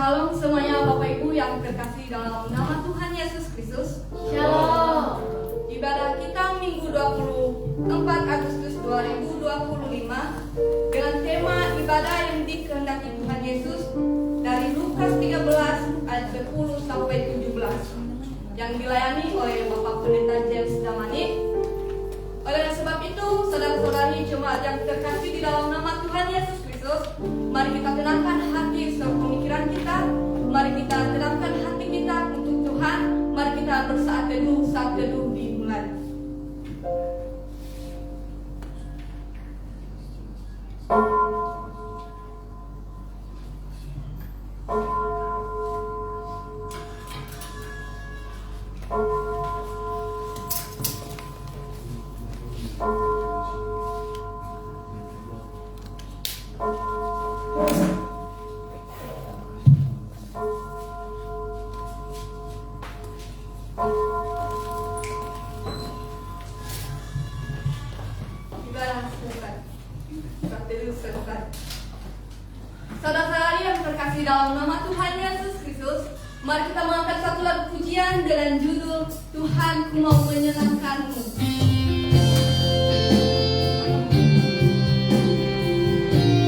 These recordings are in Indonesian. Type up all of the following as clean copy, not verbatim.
Shalom semuanya Bapak Ibu yang terkasih dalam nama Tuhan Yesus Kristus. Shalom. Ibadah kita Minggu 24 Agustus 2025 dengan tema ibadah yang dikehendaki Tuhan Yesus dari Lukas 13 ayat 10 sampai 17 yang dilayani oleh Bapak Pendeta James Damani. Oleh sebab itu, saudara-saudari jemaat yang terkasih di dalam nama Tuhan Yesus Kristus, mari kita tenangkan hati serta pemikiran kita. Mari kita tenangkan hati kita untuk Tuhan. Mari kita bersaat teduh, saat teduh dimulai. Saudara-saudari yang terkasih dalam nama Tuhan Yesus Kristus, mari kita mengangkat satu lagu pujian dengan judul Tuhan ku mau menyenangkanmu.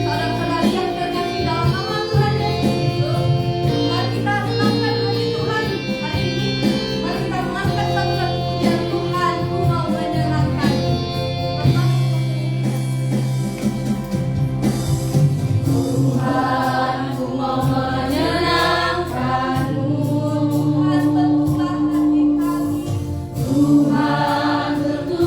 Saudara-saudari yang terkasih dalam nama Tuhan Yesus Kristus, mari kita senangkan hati Tuhan hari ini. Mari kita mengangkat satu lagu pujian Tuhan ku mau menyenangkanmu. Tuhan ku mau menyenangkanmu, Tuhan tentulah hati kami. Tuhan tentu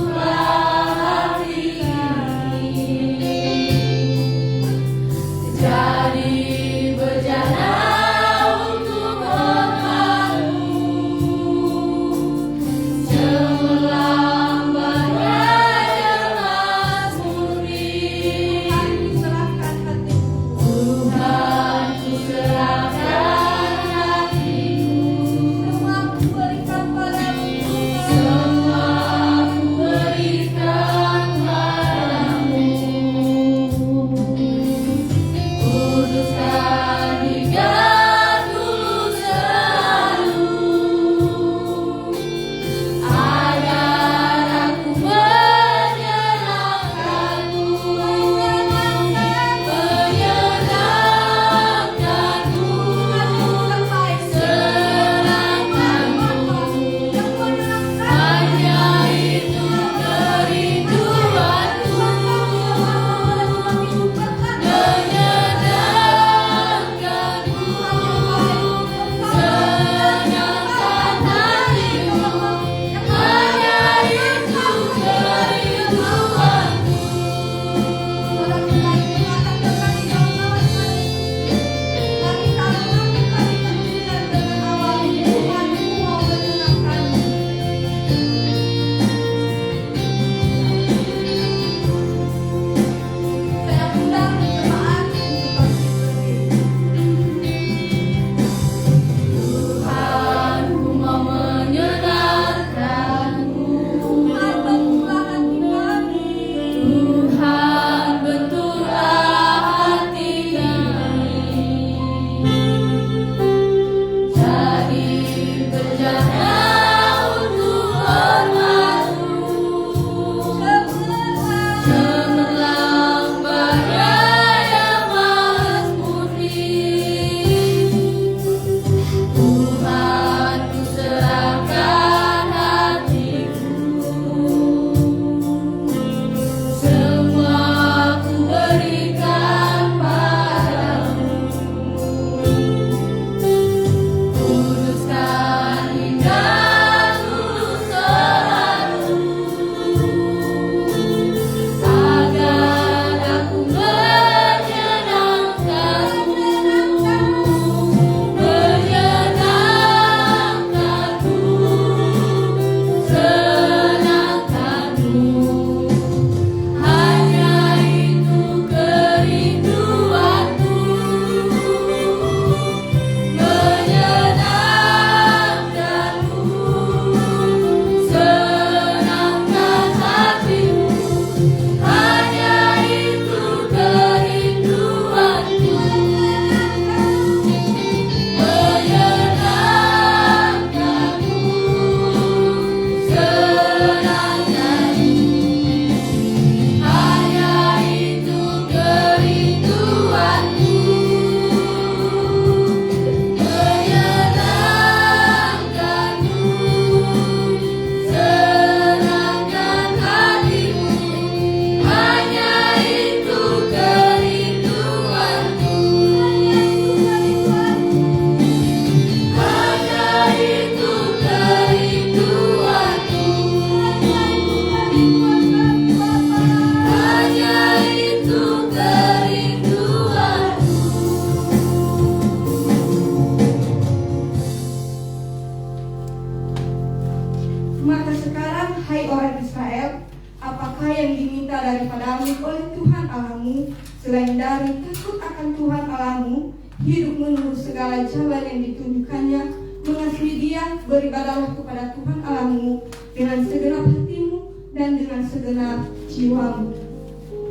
hai orang Israel, apakah yang diminta daripadamu oleh Tuhan Allahmu selain dari takut akan Tuhan Allahmu, hidup menurut segala jalan yang ditunjukkannya, mengasihi Dia, beribadahlah kepada Tuhan Allahmu dengan segenap hatimu dan dengan segenap jiwamu.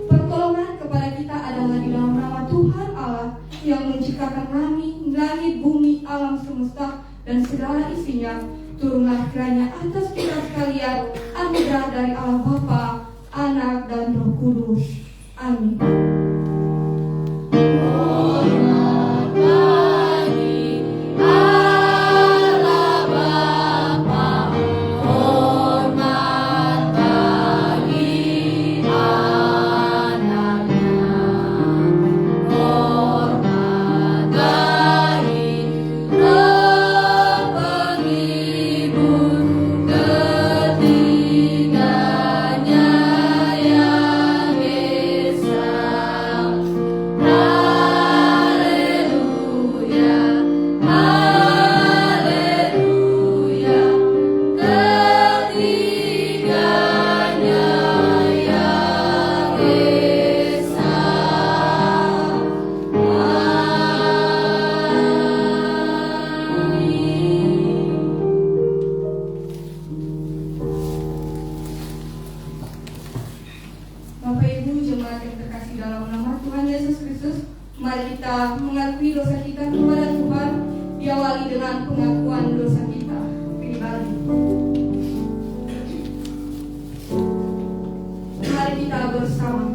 Pertolongan kepada kita adalah di dalam nama Tuhan Allah yang menciptakan langit, bumi, alam semesta dan segala isinya. Turunlah kiranya atas kita sekalian anugerah dari Allah Bapa, Anak dan Roh Kudus. Amin. Mari kita mengakui dosa kita kepada Tuhan, diawali dengan pengakuan dosa kita pribadi. Mari kita bersama.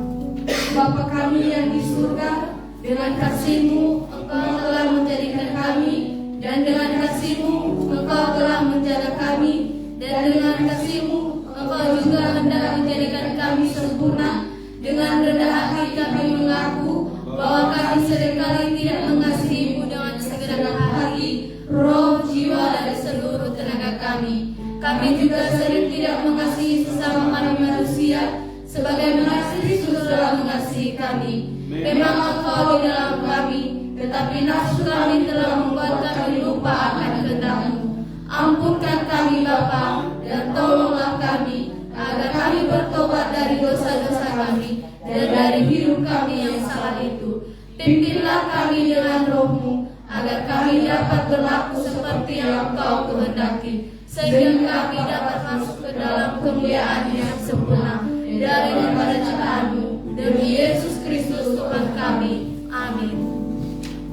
Bapa kami yang di surga, dengan kasih-Mu Engkau telah menjadikan kami, dan dengan kasih-Mu Engkau telah menjaga kami, dan dengan kasih-Mu Engkau juga hendak menjadikan kami sempurna. Dengan rendah hati kami mengaku bahwa kami seringkali tidak mengasihi-Mu dengan segenap hati, roh, jiwa, dan seluruh tenaga kami. Kami juga sering tidak mengasihi sesama kami manusia, sebagaimana Kristus telah mengasihi kami. Memang Engkau di dalam kami, tetapi nafsu kami telah membuat kami lupa akan kehendak-Mu. Ampunkan kami Bapa, dan tolonglah kami, agar kami bertobat dari dosa-dosa kami, dan dari hidup kami yang salah itu. Pimpinlah kami dengan Roh-Mu, agar kami dapat berlaku seperti yang Engkau kehendaki, sehingga kami dapat masuk ke dalam kemuliaan yang sempurna daripada ciptaan-Mu, demi Yesus Kristus Tuhan kami. Amin.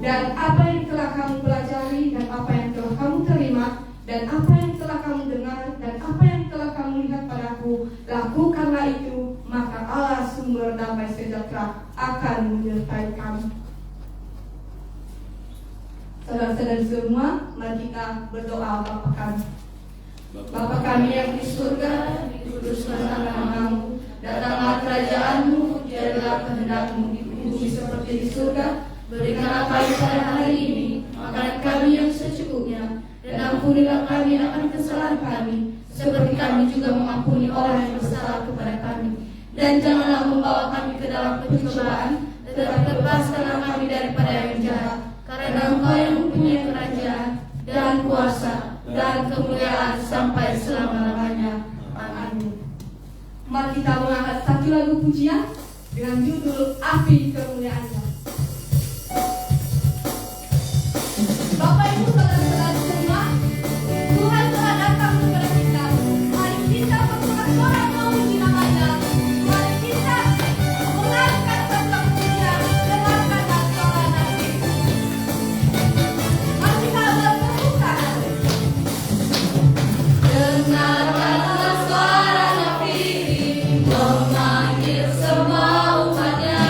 Dan apa yang telah kamu pelajari, dan apa yang telah kamu terima, dan apa yang telah kamu dengar, dan apa yang telah kamu lihat padaku, lakukanlah itu, maka Allah sumber damai sejahtera akan menyertai kami. Saudara-saudara semua, mari kita berdoa Bapa kami. Bapa kami yang di surga, dikuduskanlah nama-Mu, datanglah kerajaan-Mu, jadilah kehendak-Mu di bumi seperti di surga. Berikanlah kami pada hari ini makanan kami yang secukupnya, dan ampunilah kami akan kesalahan kami, seperti kami juga mengampuni orang yang bersalah kepada kami. Dan janganlah membawa kami ke dalam pencobaan, tetapi lepaskanlah kami daripada yang jahat. Karena Engkau yang mempunyai kerajaan dan kuasa dan kemuliaan sampai selama-lamanya. Amin. Mari kita mengangkat satu lagu pujian dengan judul Api Kemuliaan-Nya. Bapak Ibu saudara-saudara semua, Tuhan telah datang kepada kita. Mari kita bersorak-sorak memuji nama-Nya. Mari kita mengangkat satu lagu pujian dengan kata suara nafis. Mari kita berterima kasih. Dengarkanlah suara nafis memanggil semua umatnya.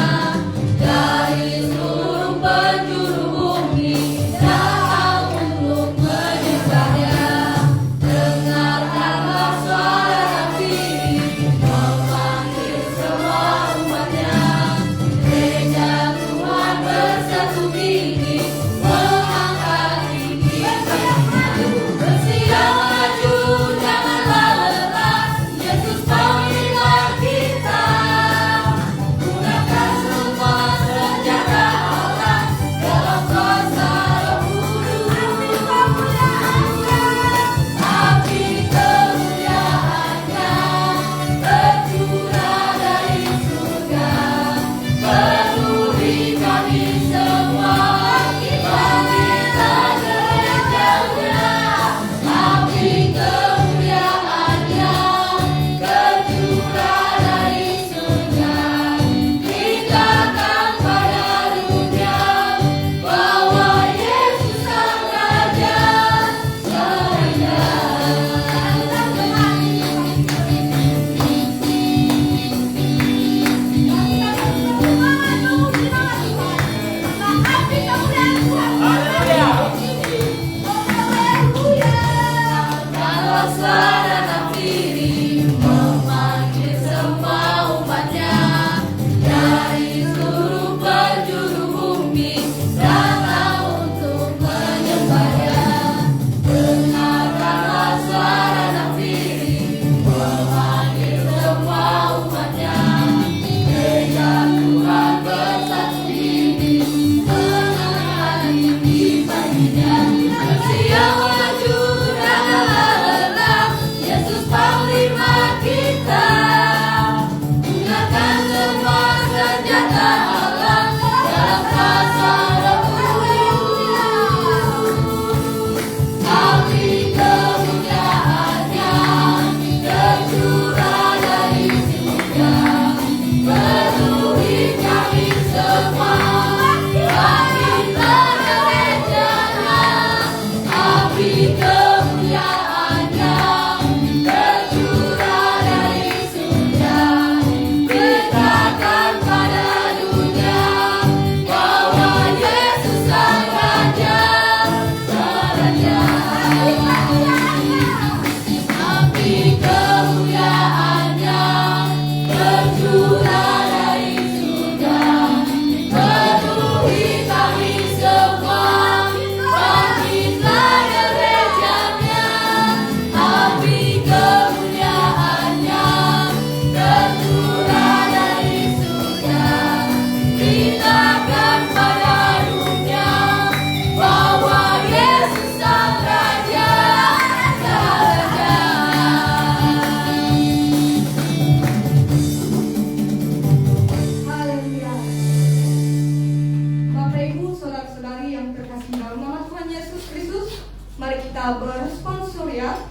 kita berresponsoria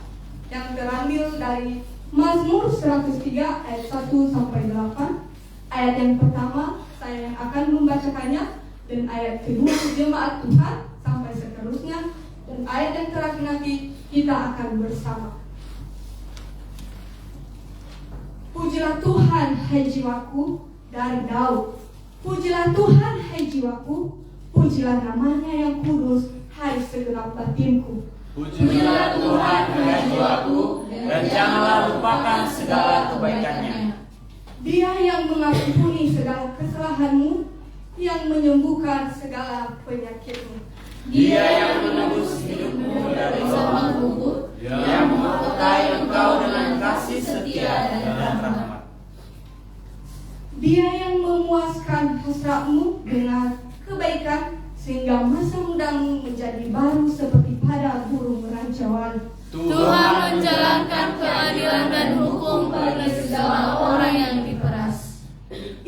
yang terambil dari Mazmur 103 ayat 1 sampai 8. Ayat yang pertama saya yang akan membacakannya, dan ayat kedua jemaat Tuhan sampai seterusnya, dan ayat yang terakhir nanti kita akan bersama. Pujilah Tuhan hai jiwaku, dari Daud. Pujilah Tuhan hai jiwaku, pujilah namanya yang kudus hai segenap batinku. Pujilah Tuhan hai jiwaku, dan janganlah lupakan segala kebaikannya. Dia yang mengampuni segala kesalahanmu, yang menyembuhkan segala penyakitmu. Dia yang menebus hidupmu dari lubang kubur, yang memahkotai engkau dengan kasih setia dan rahmat. Dia yang memuaskan hasratmu dengan kebaikan, sehingga masa mudamu menjadi baru seperti pada burung rancauan. Tuhan menjalankan keadilan dan hukum bagi segala orang yang diperas.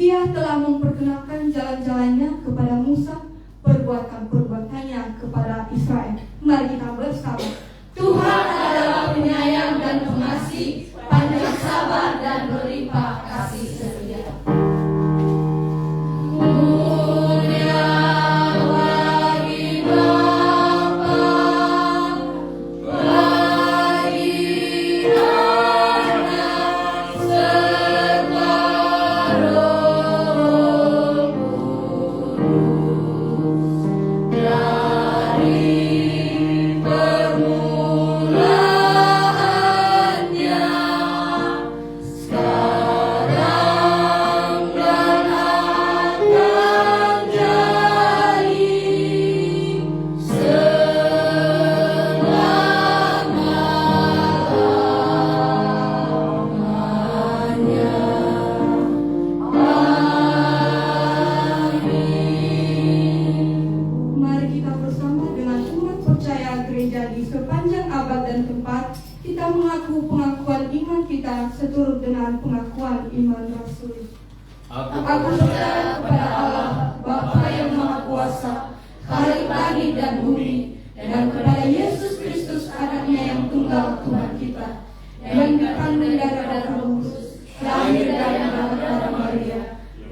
Ia telah memperkenalkan jalan-jalannya kepada Musa, perbuatan-perbuatannya kepada Israel. Mari kita bersama. Tuhan adalah penyayang dan pengasih, panjang sabar dan berlimpah kasih setia. Seturut dengan pengakuan iman Rasul. Aku percaya kepada Allah, Bapa yang Maha Kuasa, Khalik langit dan bumi, dan kepada Yesus Kristus anaknya yang tunggal Tuhan kita, yang dikandung dari Roh Kudus, lahir dari darah Maria,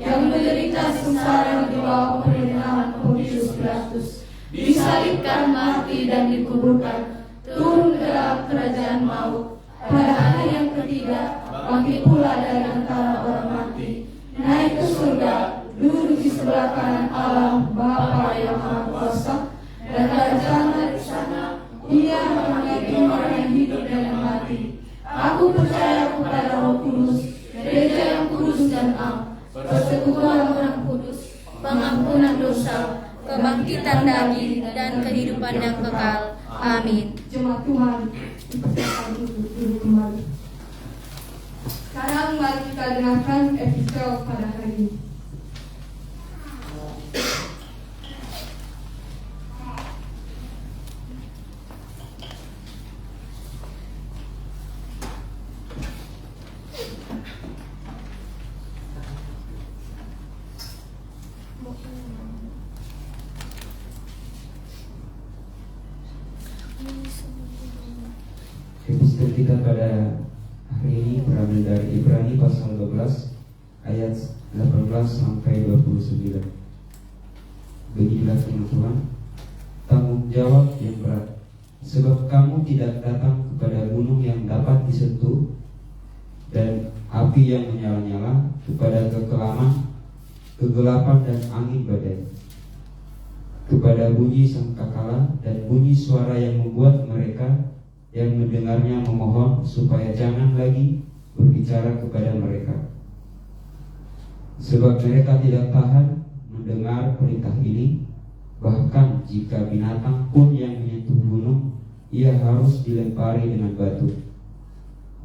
yang menderita sengsara di bawah pemerintahan Pontius Pilatus, disalibkan, mati dan dikuburkan, turun ke dalam kerajaan maut, pada hari yang ketiga bangkit pula dari antara orang mati, naik ke surga, duduk di sebelah kanan Allah Bapa yang Maha Kuasa, dan datang dari sana Dia menghakimi orang yang hidup dan yang mati. Aku percaya kepada Roh Kudus, gereja yang kudus dan am, persekutuan orang kudus, pengampunan dosa, kebangkitan daging, dan kehidupan yang kekal. Amin. Jemaat Tuhan, dipersilakan untuk duduk kembali. Sekarang mari kita dengarkan episode pada hari ini. Episode kita pada hari ini berambil dari Ibrani pasal 12 ayat 18 sampai 29. Beginilah firman Tuhan. Tanggung jawab yang berat, sebab kamu tidak datang kepada gunung yang dapat disentuh dan api yang menyala-nyala, kepada kekelaman, kegelapan dan angin badai, kepada bunyi sangkakala dan bunyi suara yang membuat mereka yang mendengarnya memohon supaya jangan lagi berbicara kepada mereka. Sebab mereka tidak tahan mendengar perintah ini, bahkan jika binatang pun yang menyentuh gunung, ia harus dilempari dengan batu.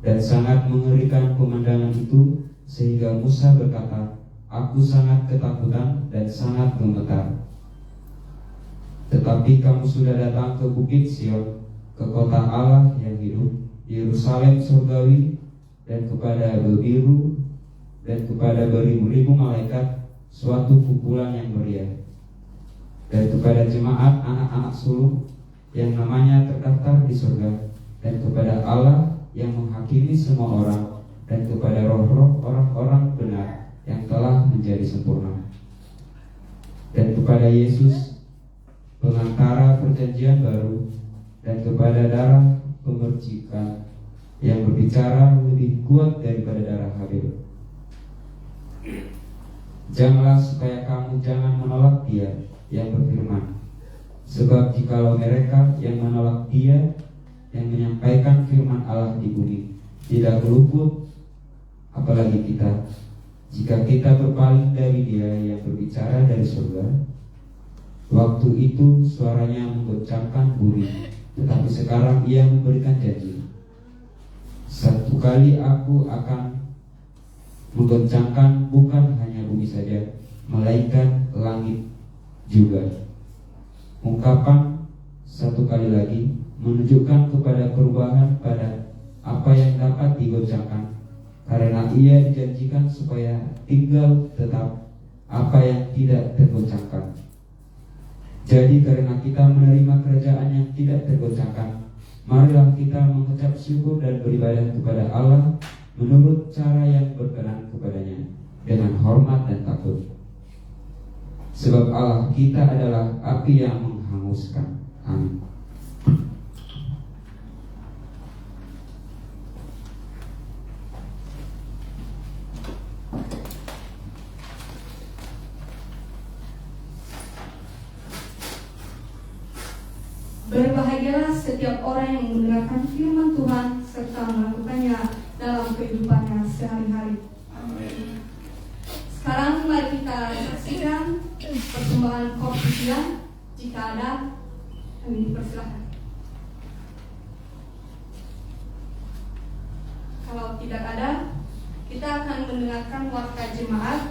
Dan sangat mengerikan pemandangan itu, sehingga Musa berkata, "Aku sangat ketakutan dan sangat gemetar." Tetapi kamu sudah datang ke Bukit Sion, ke kota Allah yang hidup, Yerusalem surgawi, dan kepada berbiru dan kepada beribu-ribu malaikat suatu kumpulan yang meriah, dan kepada jemaat anak-anak sulung yang namanya terdaftar di surga, dan kepada Allah yang menghakimi semua orang, dan kepada roh-roh orang-orang benar yang telah menjadi sempurna, dan kepada Yesus pengantara perjanjian baru, dan kepada darah pemercikan yang berbicara lebih kuat daripada darah Habel. Janganlah supaya kamu jangan menolak Dia yang berfirman, sebab jikalau mereka yang menolak Dia yang menyampaikan firman Allah di bumi tidak luput, apalagi kita, jika kita berpaling dari Dia yang berbicara dari surga. Waktu itu suaranya menggoncangkan bumi, tetapi sekarang Ia memberikan janji, satu kali Aku akan menggoncangkan bukan hanya bumi saja, melainkan langit juga. Ungkapan satu kali lagi menunjukkan kepada perubahan pada apa yang dapat digoncangkan, karena Ia dijanjikan supaya tinggal tetap apa yang tidak tergoncangkan. Jadi karena kita menerima kerajaan yang tidak tergoncangkan, marilah kita mengucap syukur dan beribadah kepada Allah menurut cara yang berkenan kepadanya, dengan hormat dan takut. Sebab Allah kita adalah api yang menghanguskan. Amin. Berbahagialah setiap orang yang mendengarkan firman Tuhan serta melakukannya dalam kehidupannya sehari-hari. Amin. Sekarang mari kita saksikan persembahan kopi siang. Jika ada, kami dipersilakan. Kalau tidak ada, kita akan mendengarkan warta jemaat.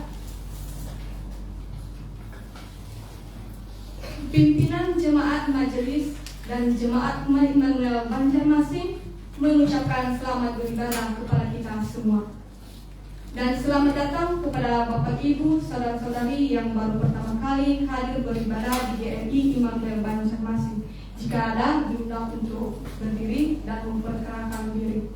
Pimpinan jemaat majelis dan jemaat Immanuel Banjarmasin mengucapkan selamat beribadah kepada kita semua. Dan selamat datang kepada Bapak Ibu, saudara-saudari yang baru pertama kali hadir beribadah di GMI Immanuel Banjarmasin. Jika ada, diundang untuk berdiri dan memperkenalkan diri.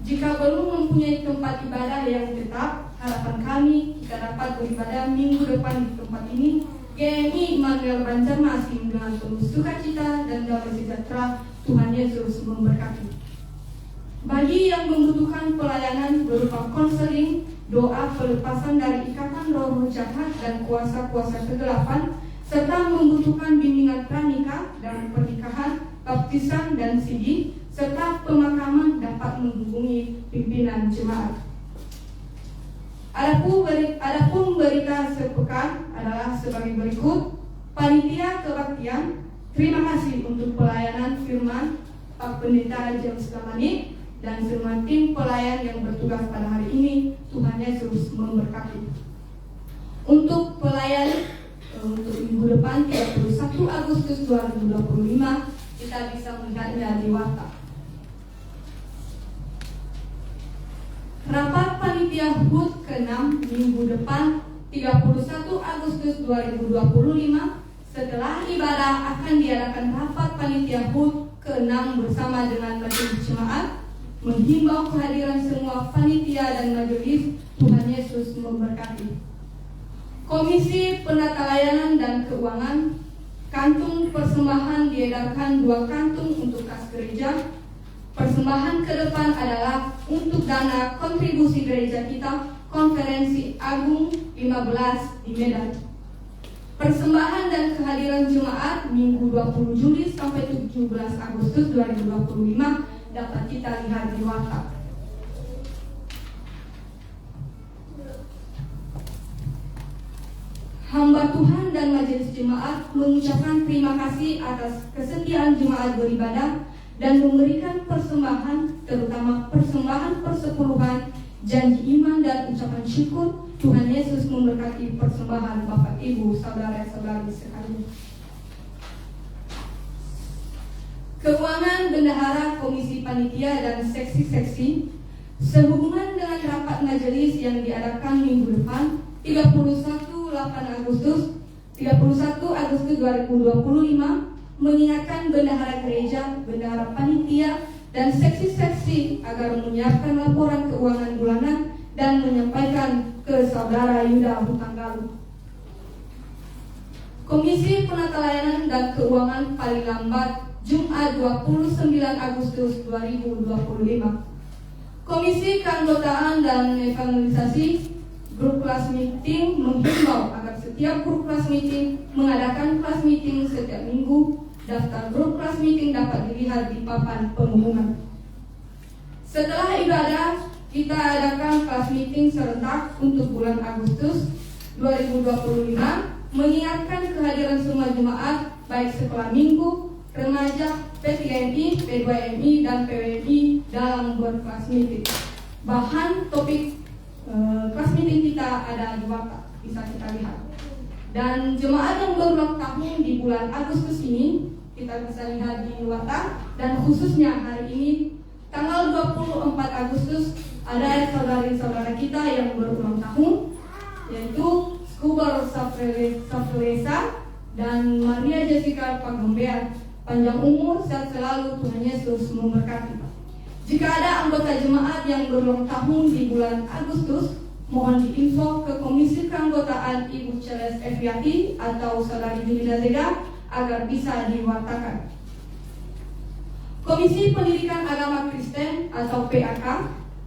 Jika belum mempunyai tempat ibadah yang tetap, harapan kami kita dapat beribadah minggu depan di tempat ini. GMI Immanuel Banjarmasin dengan penuh sukacita dan damai sejahtera. Tuhan Yesus memberkati. Bagi yang membutuhkan pelayanan berupa konseling, doa pelepasan dari ikatan roh jahat dan kuasa-kuasa kegelapan, serta membutuhkan bimbingan pranikah dan pernikahan, baptisan dan sidi, serta pemakaman, dapat menghubungi pimpinan jemaat. Adapun berita sepekan adalah sebagai berikut. Panitia Kebaktian, terima kasih untuk pelayanan firman Pak Pendeta James Damani dan semua tim pelayan yang bertugas pada hari ini. Tuhan Yesus memberkati. Untuk pelayan untuk minggu depan 31 Agustus 2025, kita bisa melihatnya di warta. Rapat Panitia HUT ke-6 minggu depan 31 Agustus 2025. Setelah ibadah akan diadakan rapat Panitia HUT ke-6 bersama dengan majelis jemaat, menghimbau kehadiran semua panitia dan majelis. Tuhan Yesus memberkati. Komisi Penata Layanan dan Keuangan, kantung persembahan diedarkan 2 kantung untuk kas gereja. Persembahan ke depan adalah untuk dana kontribusi gereja kita Konferensi Agung 15 di Medan. Persembahan dan kehadiran jemaat Minggu 20 Juli sampai 17 Agustus 2025 dapat kita lihat di warta. Hamba Tuhan dan majelis jemaat mengucapkan terima kasih atas kesetiaan jemaat beribadah dan memberikan persembahan, terutama persembahan persepuluhan, janji iman dan ucapan syukur. Tuhan Yesus memberkati persembahan Bapak Ibu, saudara-saudari sekalian. Keuangan bendahara komisi panitia dan seksi-seksi sehubungan dengan rapat majelis yang diadakan minggu depan 31 8 Agustus 31 Agustus 2025 mengingatkan bendahara gereja, bendahara panitia, dan seksi-seksi agar menyiapkan laporan keuangan bulanan dan menyampaikan ke Saudara Yuda Hutanggalu. Komisi Penata Layanan dan Keuangan paling lambat Jumat 29 Agustus 2025. Komisi Keanggotaan dan Evangelisasi Grup Kelas Meeting menghimbau agar setiap grup kelas meeting mengadakan kelas meeting setiap minggu. Daftar grup kelas meeting dapat dilihat di papan pengumuman. Setelah ibadah, kita adakan kelas meeting serentak untuk bulan Agustus 2025, mengingatkan kehadiran semua jemaat baik sekolah minggu, remaja, P3MI, P2MI, dan PWMI dalam membuat kelas meeting. Bahan topik kelas meeting kita ada di WhatsApp, bisa kita lihat. Dan jemaat yang berulang tahun di bulan Agustus ini kita bisa lihat di WhatsApp. Dan khususnya hari ini tanggal 24 Agustus ada saudari-saudara kita yang berulang tahun, yaitu Skubar Safrelesa dan Maria Jessica Pagombean. Panjang umur, sehat selalu, Tuhan Yesus memberkati. Jika ada anggota jemaat yang berulang tahun di bulan Agustus, mohon diinfo ke Komisi Keanggotaan Ibu Celes Eviati atau Saudari Julida Zega agar bisa diwartakan. Komisi Pendidikan Agama Kristen atau PAK,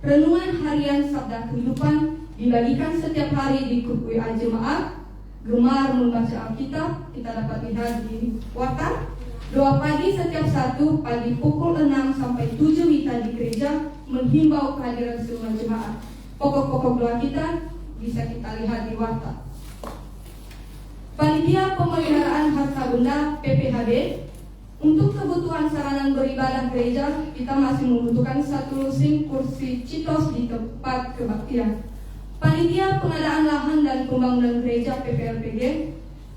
renungan harian Sabda Kehidupan dibagikan setiap hari di grup WA jemaat. Gemar membaca Alkitab, kita dapat lihat di WhatsApp. Doa pagi setiap Sabtu pagi pukul 6 sampai 7 WITA di gereja menghimbau kehadiran semua jemaat. Pokok-pokok doa kita bisa kita lihat di WhatsApp. Panitia Pemeliharaan Harta Benda PPHB, untuk kebutuhan sarana beribadah gereja kita masih membutuhkan 1 lusin kursi citos di tempat kebaktian. Panitia Pengadaan Lahan dan Pembangunan Gereja PPLPG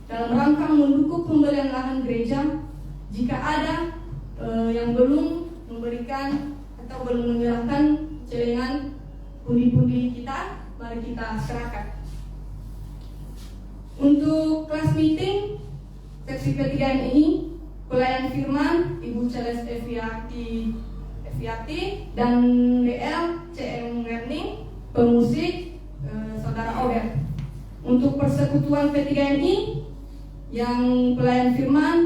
dalam rangka mendukung pembelian lahan gereja. Jika ada yang belum memberikan atau belum menyerahkan celengan pundi-pundi kita, mari kita serahkan. Untuk kelas meeting seksi ketiga ini, pelayan firman Ibu Celes Eviati dan DL CM Learning, pemusik Saudara Oder. Untuk persekutuan P3MI yang pelayan firman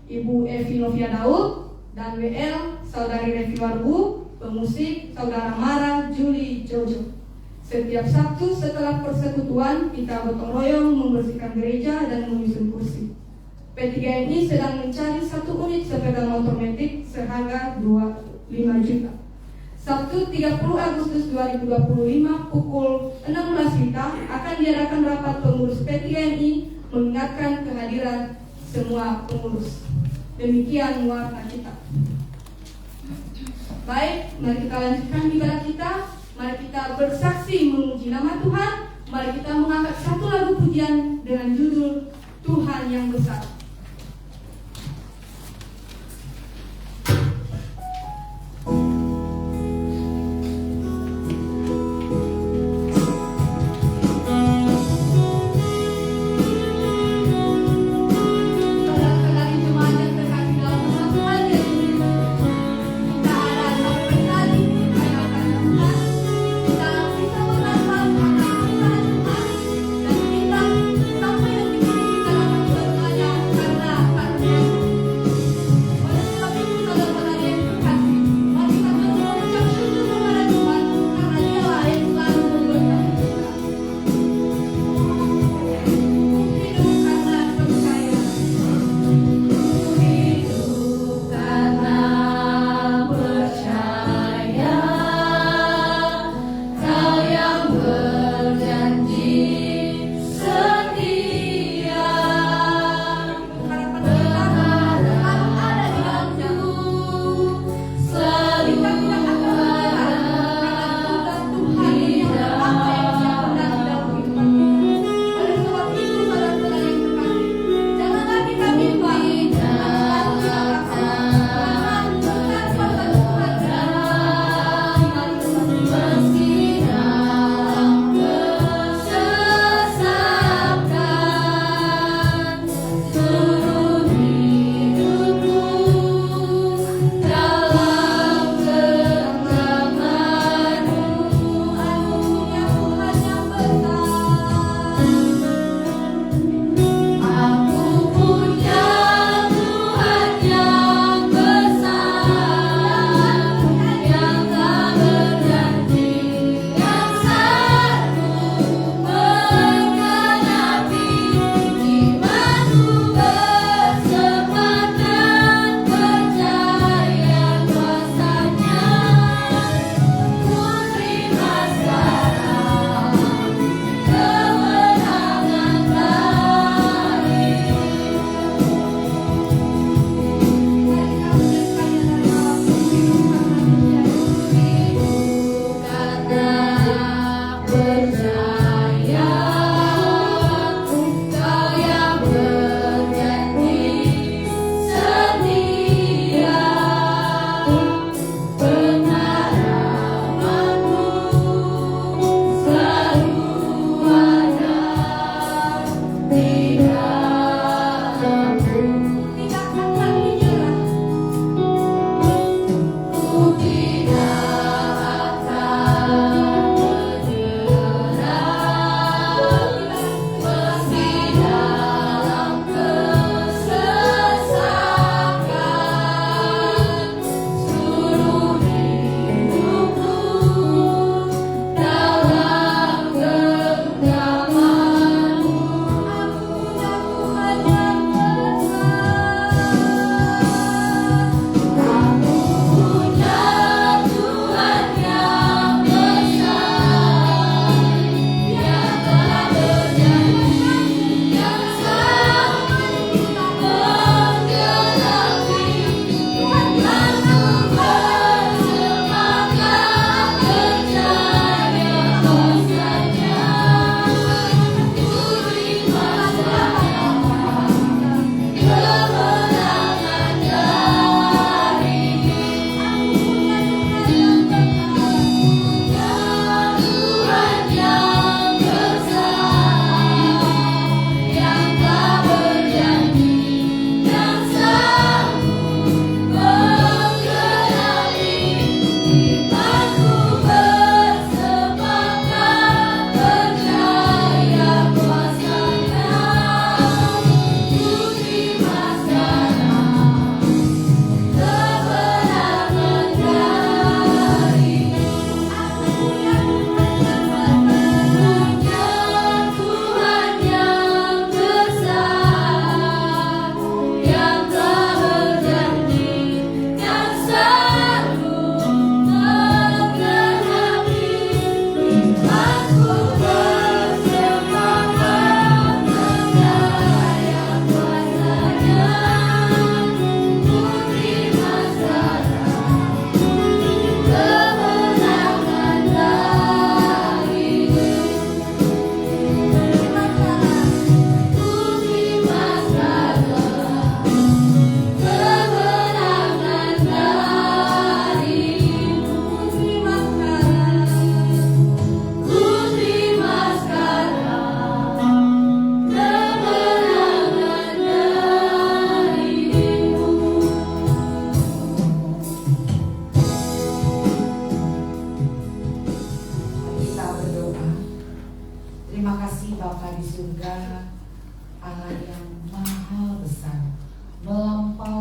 Ibu Evi Novia Daud dan WL Saudari Revi Warbu, pemusik Saudara Mara Juli Jojo. Setiap Sabtu setelah persekutuan kita gotong royong membersihkan gereja dan menyusun kursi. P3MI sedang mencari 1 unit sepeda motor metik seharga 25 juta. Sabtu 30 Agustus 2025 pukul 16 WITA akan diadakan rapat pengurus P3MI mengingatkan kehadiran semua pengurus. Demikian warta kita. Baik, mari kita lanjutkan ibadah kita. Mari kita bersaksi memuji nama Tuhan. Mari kita mengangkat 1 lagu pujian dengan judul Tuhan yang Besar. Sampai detik ini dalam bertanya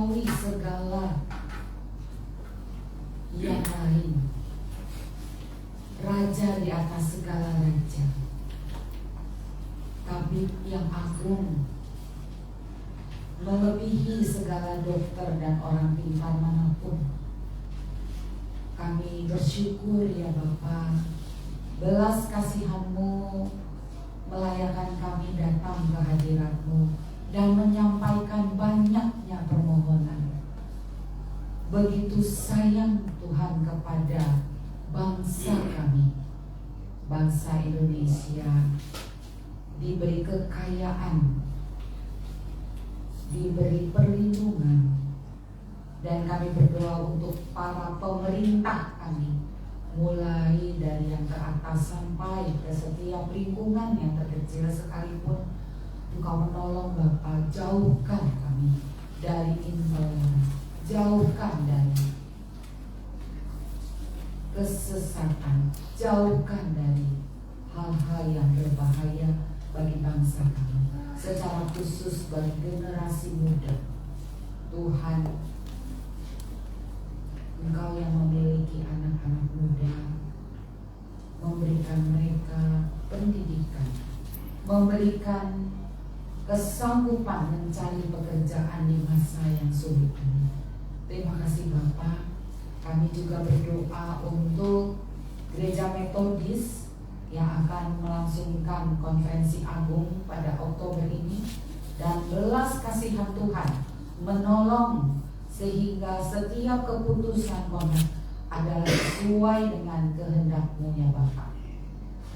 melampaui segala yang lain, Raja di atas segala raja, Tabib yang agung, melebihi segala dokter dan orang pintar manapun. Kami bersyukur ya Bapa, belas kasihan-Mu melayakkan kami datang ke hadirat-Mu dan menyampaikan banyaknya permohonan. Begitu sayang Tuhan kepada bangsa kami, bangsa Indonesia, diberi kekayaan, diberi perlindungan, dan kami berdoa untuk para pemerintah kami, mulai dari yang ke atas sampai ke setiap lingkungan yang terkecil sekalipun. Engkau menolong Bapa, jauhkan kami dari intoleransi, jauhkan dari kesesatan, jauhkan dari hal-hal yang berbahaya bagi bangsa kami, secara khusus bagi generasi muda. Tuhan, Engkau yang memiliki anak-anak muda, memberikan mereka pendidikan, memberikan kesanggupan mencari pekerjaan di masa yang sulit ini. Terima kasih Bapa. Kami juga berdoa untuk Gereja Metodis yang akan melangsungkan konferensi agung pada Oktober ini, dan belas kasihan Tuhan menolong sehingga setiap keputusan Konak adalah sesuai dengan kehendak-Mu ya Bapa.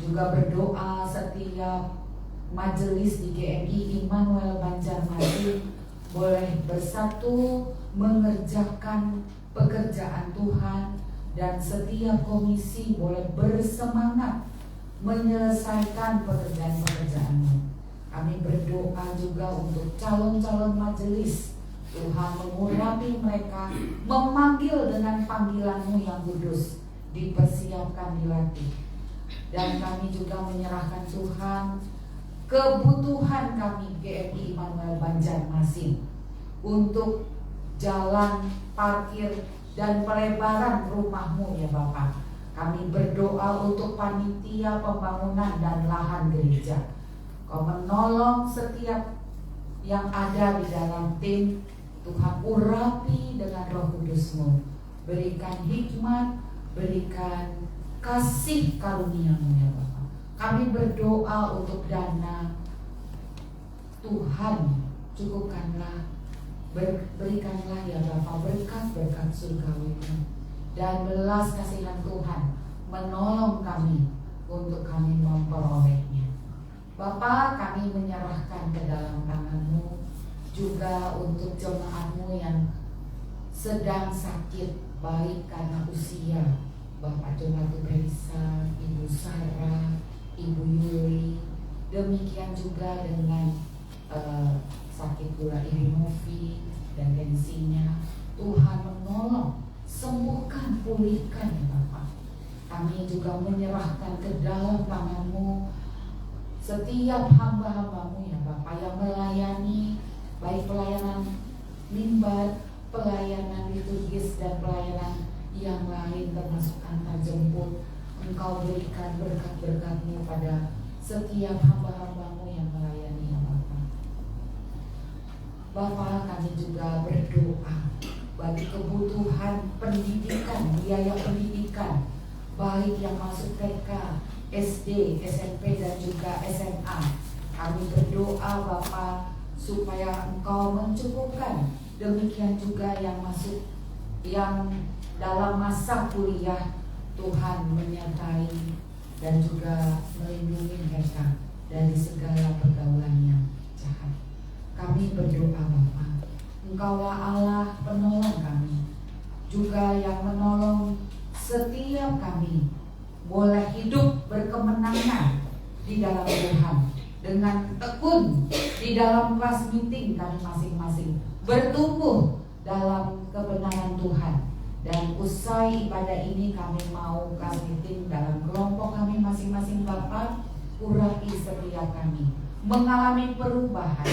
Juga berdoa setiap majelis di GMI Immanuel Banjarmasin boleh bersatu mengerjakan pekerjaan Tuhan, dan setiap komisi boleh bersemangat menyelesaikan pekerjaan-pekerjaan-Mu. Kami berdoa juga untuk calon-calon majelis. Tuhan mengurapi mereka, memanggil dengan panggilan-Mu yang kudus, dipersiapkan, dilatih. Dan kami juga menyerahkan Tuhan kebutuhan kami GMI Immanuel Banjarmasin untuk jalan, parkir, dan pelebaran rumah-Mu ya Bapak. Kami berdoa untuk panitia pembangunan dan lahan gereja. Kau menolong setiap yang ada di dalam tim. Tuhan urapi dengan Roh Kudus-Mu. Berikan hikmat, berikan kasih karunia-Mu ya Bapak. Kami berdoa untuk dana. Tuhan, cukupkanlah, berikanlah ya Bapak berkat-berkat surgawi-Mu, dan belas kasihan Tuhan menolong kami untuk kami memperolehnya. Bapa, kami menyerahkan ke dalam tangan-Mu juga untuk jemaat-Mu yang sedang sakit, baik karena usia, Bapak Jonatu Berisa, Ibu Sarah, Ibu Yuli, demikian juga dengan sakit gula irinufi dan tensinya. Tuhan menolong, sembuhkan, pulihkan ya Bapak. Kami juga menyerahkan ke dalam tangan-Mu setiap hamba-hamba-Mu ya Bapak yang melayani, baik pelayanan mimbar, pelayanan liturgis, dan pelayanan yang lain termasuk antar jemput. Engkau berikan berkat-berkat-Mu pada setiap hamba-hamba-Mu yang melayani ya Bapak. Bapak, kami juga berdoa bagi kebutuhan pendidikan, biaya pendidikan, baik yang masuk TK, SD, SMP, dan juga SMA. Kami berdoa Bapak supaya Engkau mencukupkan. Demikian juga yang masuk, yang dalam masa kuliah, Tuhan menyertai dan juga melindungi mereka dari segala pergaulan yang jahat. Kami berdoa Bapa, Engkaulah Allah penolong kami, juga yang menolong setiap kami boleh hidup berkemenangan di dalam Tuhan, dengan tekun di dalam kelas meeting kami masing-masing, bertumbuh dalam kebenaran Tuhan. Dan usai ibadah ini kami mau kelas meeting dalam kelompok kami masing-masing Bapak, urapi setiap kami mengalami perubahan,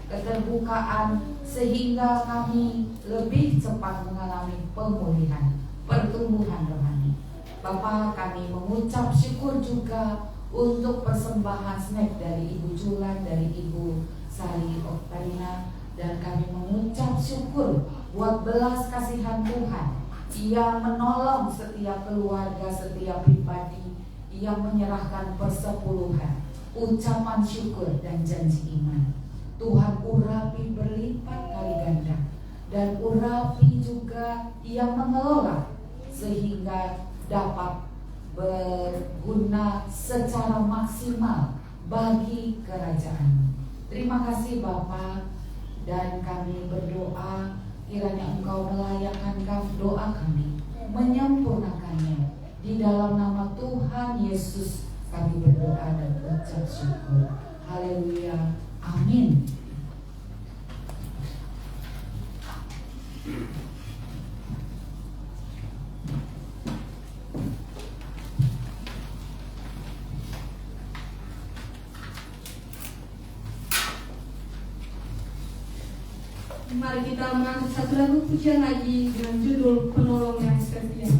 keterbukaan, sehingga kami lebih cepat mengalami pemulihan, pertumbuhan rohani. Bapa, kami mengucap syukur juga untuk persembahan snack dari Ibu Julan, dari Ibu Sari Oktarina, dan kami mengucap syukur buat belas kasihan Tuhan yang menolong setiap keluarga, setiap pribadi yang menyerahkan persepuluhan, ucapan syukur dan janji iman. Tuhan urapi berlipat kali ganda, dan urapi juga yang mengelola sehingga dapat berguna secara maksimal bagi kerajaan. Terima kasih Bapa, dan kami berdoa kiranya Engkau melayakkan doa kami, menyempurnakannya. Di dalam nama Tuhan Yesus kami berdoa dan ucap syukur. Haleluya, amin. Mari kita mengangkat satu lagu pujian lagi dengan judul Penolong yang Setia.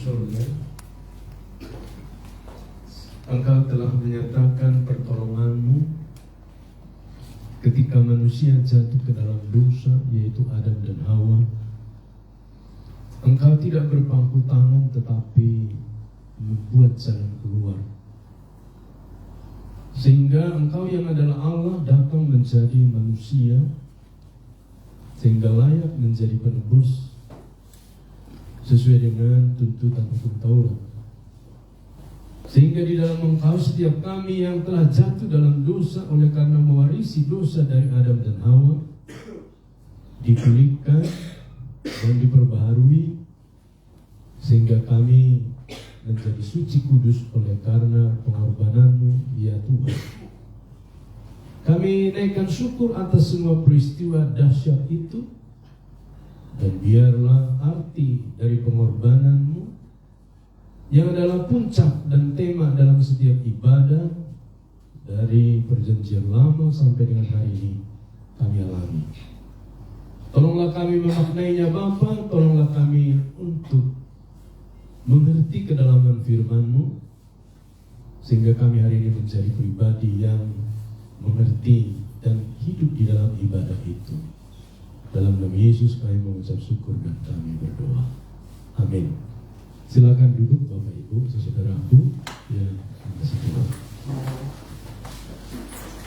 surga, Engkau telah menyatakan pertolongan-Mu ketika manusia jatuh ke dalam dosa, yaitu Adam dan Hawa. Engkau tidak berpangku tangan tetapi membuat jalan keluar, sehingga Engkau yang adalah Allah datang menjadi manusia, sehingga layak menjadi penebus sesuai dengan tuntutan hukum Taurat. Sehingga di dalam Engkau setiap kami yang telah jatuh dalam dosa oleh karena mewarisi dosa dari Adam dan Hawa dipulihkan dan diperbaharui, sehingga kami menjadi suci kudus oleh karena pengorbanan-Mu, ya Tuhan. Kami naikkan syukur atas semua peristiwa dahsyat itu, dan biarlah arti dari pengorbanan-Mu yang adalah puncak dan tema dalam setiap ibadah dari perjanjian lama sampai dengan hari ini kami alami. Tolonglah kami memaknainya Bapa, tolonglah kami untuk mengerti kedalaman firman-Mu, sehingga kami hari ini menjadi pribadi yang mengerti dan hidup di dalam ibadah itu. Dalam nama Yesus kami mengucap syukur dan kami berdoa. Amin. Silakan duduk Bapak Ibu, saudaraku yang kasih Tuhan.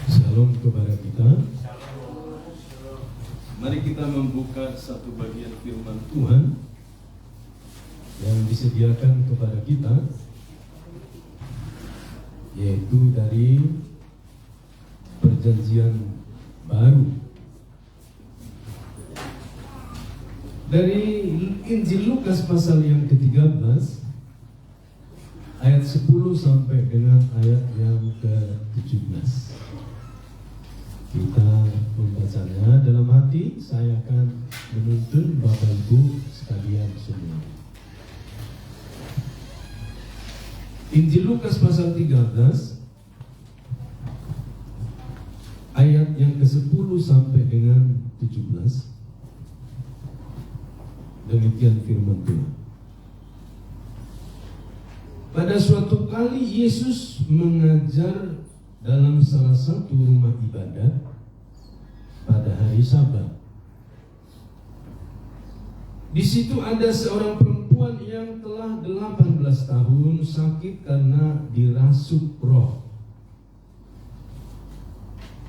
Shalom kepada kita. Mari kita membuka satu bagian firman Tuhan yang disediakan kepada kita, yaitu dari Perjanjian Baru. Dari Injil Lukas pasal yang ke-13 ayat 10 sampai dengan ayat yang ke-17. Kita membacanya dalam hati. Saya akan menuntun Bapak Ibu sekalian semua. Injil Lukas pasal 13 ayat yang ke-10 sampai dengan 17. Demikian firman Tuhan. Pada suatu kali Yesus mengajar dalam salah satu rumah ibadat pada hari Sabat. Di situ ada seorang perempuan yang telah 18 tahun sakit karena dirasuk roh.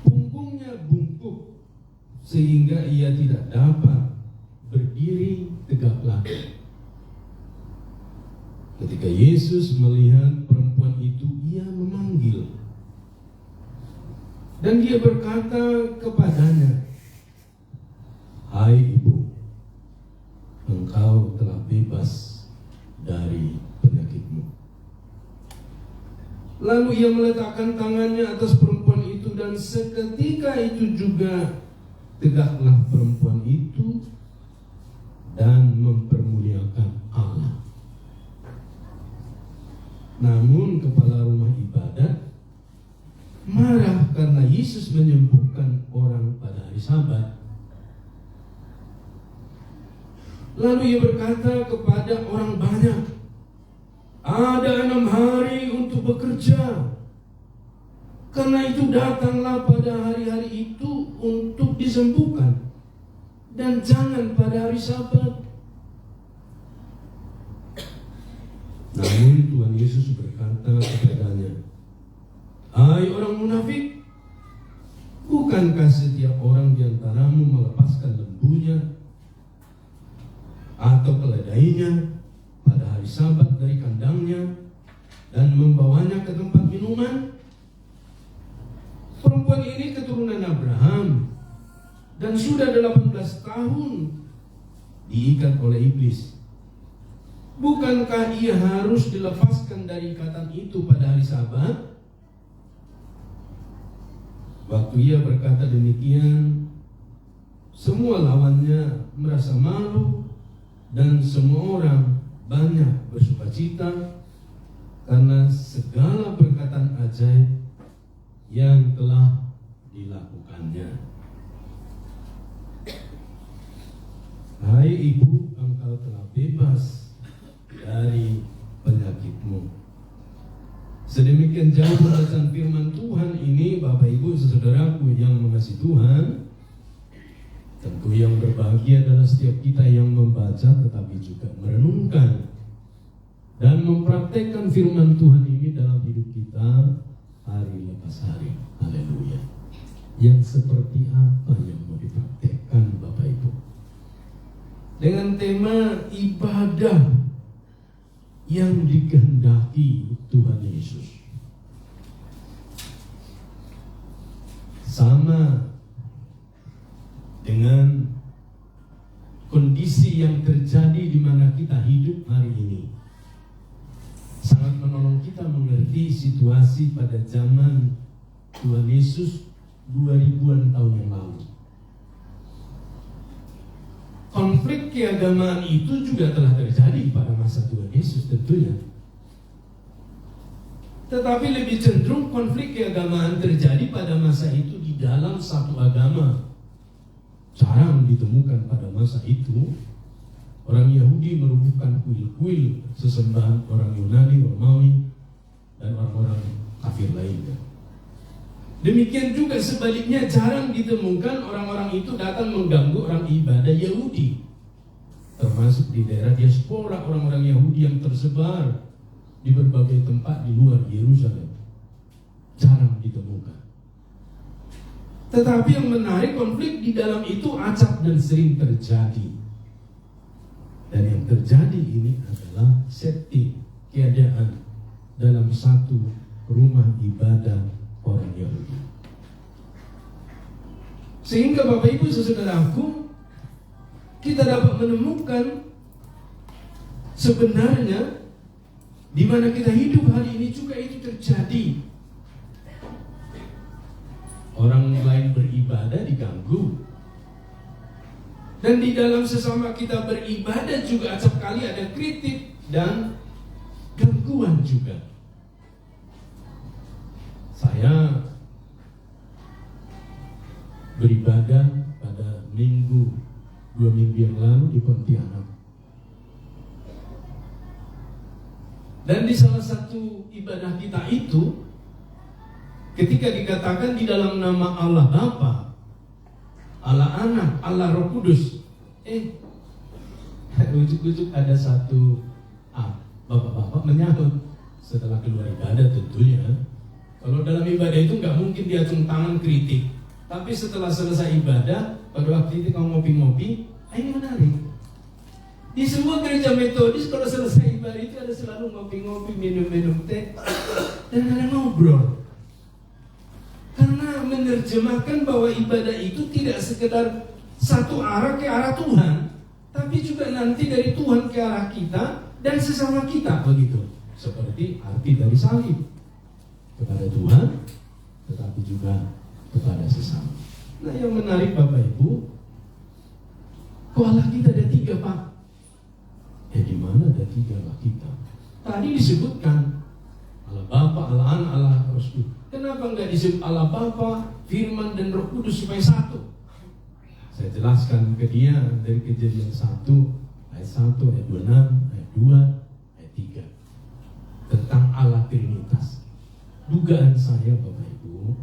Punggungnya bungkuk sehingga ia tidak dapat berdiri tegak lagi. Ketika Yesus melihat perempuan itu, ia memanggil, dan dia berkata kepadanya, "Hai ibu, engkau telah bebas dari penyakitmu." Lalu ia meletakkan tangannya atas perempuan itu, dan seketika itu juga tegaklah perempuan itu dan mempermuliakan Allah. Namun kepala rumah ibadat marah karena Yesus menyembuhkan orang pada hari Sabat. Lalu ia berkata kepada orang banyak, "Ada 6 hari untuk bekerja. Karena itu datanglah pada hari-hari itu untuk disembuhkan, dan jangan pada hari Sabat." Namun Tuhan Yesus berkata kepadanya, "Hai orang munafik, bukankah setiap orang di antaramu melepaskan lembunya atau keledainya pada hari Sabat dari kandangnya dan membawanya ke tempat minuman? Perempuan ini keturunan Abraham dan sudah 18 tahun diikat oleh iblis. Bukankah ia harus dilepaskan dari ikatan itu pada hari Sabat?" Waktu ia berkata demikian, semua lawannya merasa malu, dan semua orang banyak bersukacita karena segala perkataan ajaib yang telah dilakukannya. "Hai ibu, engkau telah bebas dari demikian jauh pembacaan firman Tuhan ini, Bapak Ibu saudaraku yang mengasihi Tuhan, tentu yang berbahagia adalah setiap kita yang membaca tetapi juga merenungkan dan mempraktekkan firman Tuhan ini dalam hidup kita hari lepas hari. Haleluya. Yang seperti apa yang mau dipraktekkan Bapak Ibu? Dengan tema ibadah yang dikehendaki Tuhan Yesus. Sama dengan kondisi yang terjadi di mana kita hidup hari ini. Sangat menolong kita mengerti situasi pada zaman Tuhan Yesus 2000-an tahun yang lalu. Konflik keagamaan itu juga telah terjadi pada masa Tuhan Yesus tentunya. Tetapi lebih cenderung konflik keagamaan terjadi pada masa itu di dalam satu agama. Jarang ditemukan pada masa itu orang Yahudi merubuhkan kuil-kuil sesembahan orang Yunani, Romawi, dan orang-orang kafir lainnya. Demikian juga sebaliknya jarang ditemukan orang-orang itu datang mengganggu orang ibadah Yahudi, termasuk di daerah diaspora orang-orang Yahudi yang tersebar di berbagai tempat di luar Yerusalem. Jarang ditemukan. Tetapi yang menarik, konflik di dalam itu acap dan sering terjadi. Dan yang terjadi ini adalah setting keadaan dalam satu rumah ibadah orang Yahudi. Sehingga Bapak Ibu saudaraku, kita dapat menemukan sebenarnya di mana kita hidup hari ini juga itu terjadi. Orang lain beribadah diganggu. Dan di dalam sesama kita beribadah juga acap kali ada kritik dan gangguan juga. Saya beribadah pada 2 minggu yang lalu di Pontianak. Dan di salah satu ibadah kita itu, ketika dikatakan di dalam nama Allah Bapa, Allah Anak, Allah Roh Kudus, ujuk-ujuk ada satu bapak-bapak menyahut setelah keluar ibadah tentunya. Kalau dalam ibadah itu nggak mungkin diacung tangan kritik. Tapi setelah selesai ibadah, pada waktu itu kalau ngopi-ngopi, ini menarik. Di semua gereja Metodis kalau selesai ibadah itu ada selalu ngopi-ngopi, minum-minum teh, dan ada ngobrol. Karena menerjemahkan bahwa ibadah itu tidak sekedar satu arah ke arah Tuhan, tapi juga nanti dari Tuhan ke arah kita dan sesama kita, begitu. Seperti arti dari salib. Kepada Tuhan, tetapi juga kepada sesama. Nah, yang menarik Bapak Ibu, kok Allah kita ada 3 Pak? Di mana ada 3 Allah kita? Tadi disebutkan Allah Bapa, Allah Anak, Allah Rasul. Kenapa enggak disebut Allah Bapa, Firman dan Roh Kudus supaya satu? Saya jelaskan ke dia dari Kejadian 1 ayat 1, ayat 26, ayat 2, ayat 3 tentang Allah Trinitas. Dugaan saya Bapak Ibu,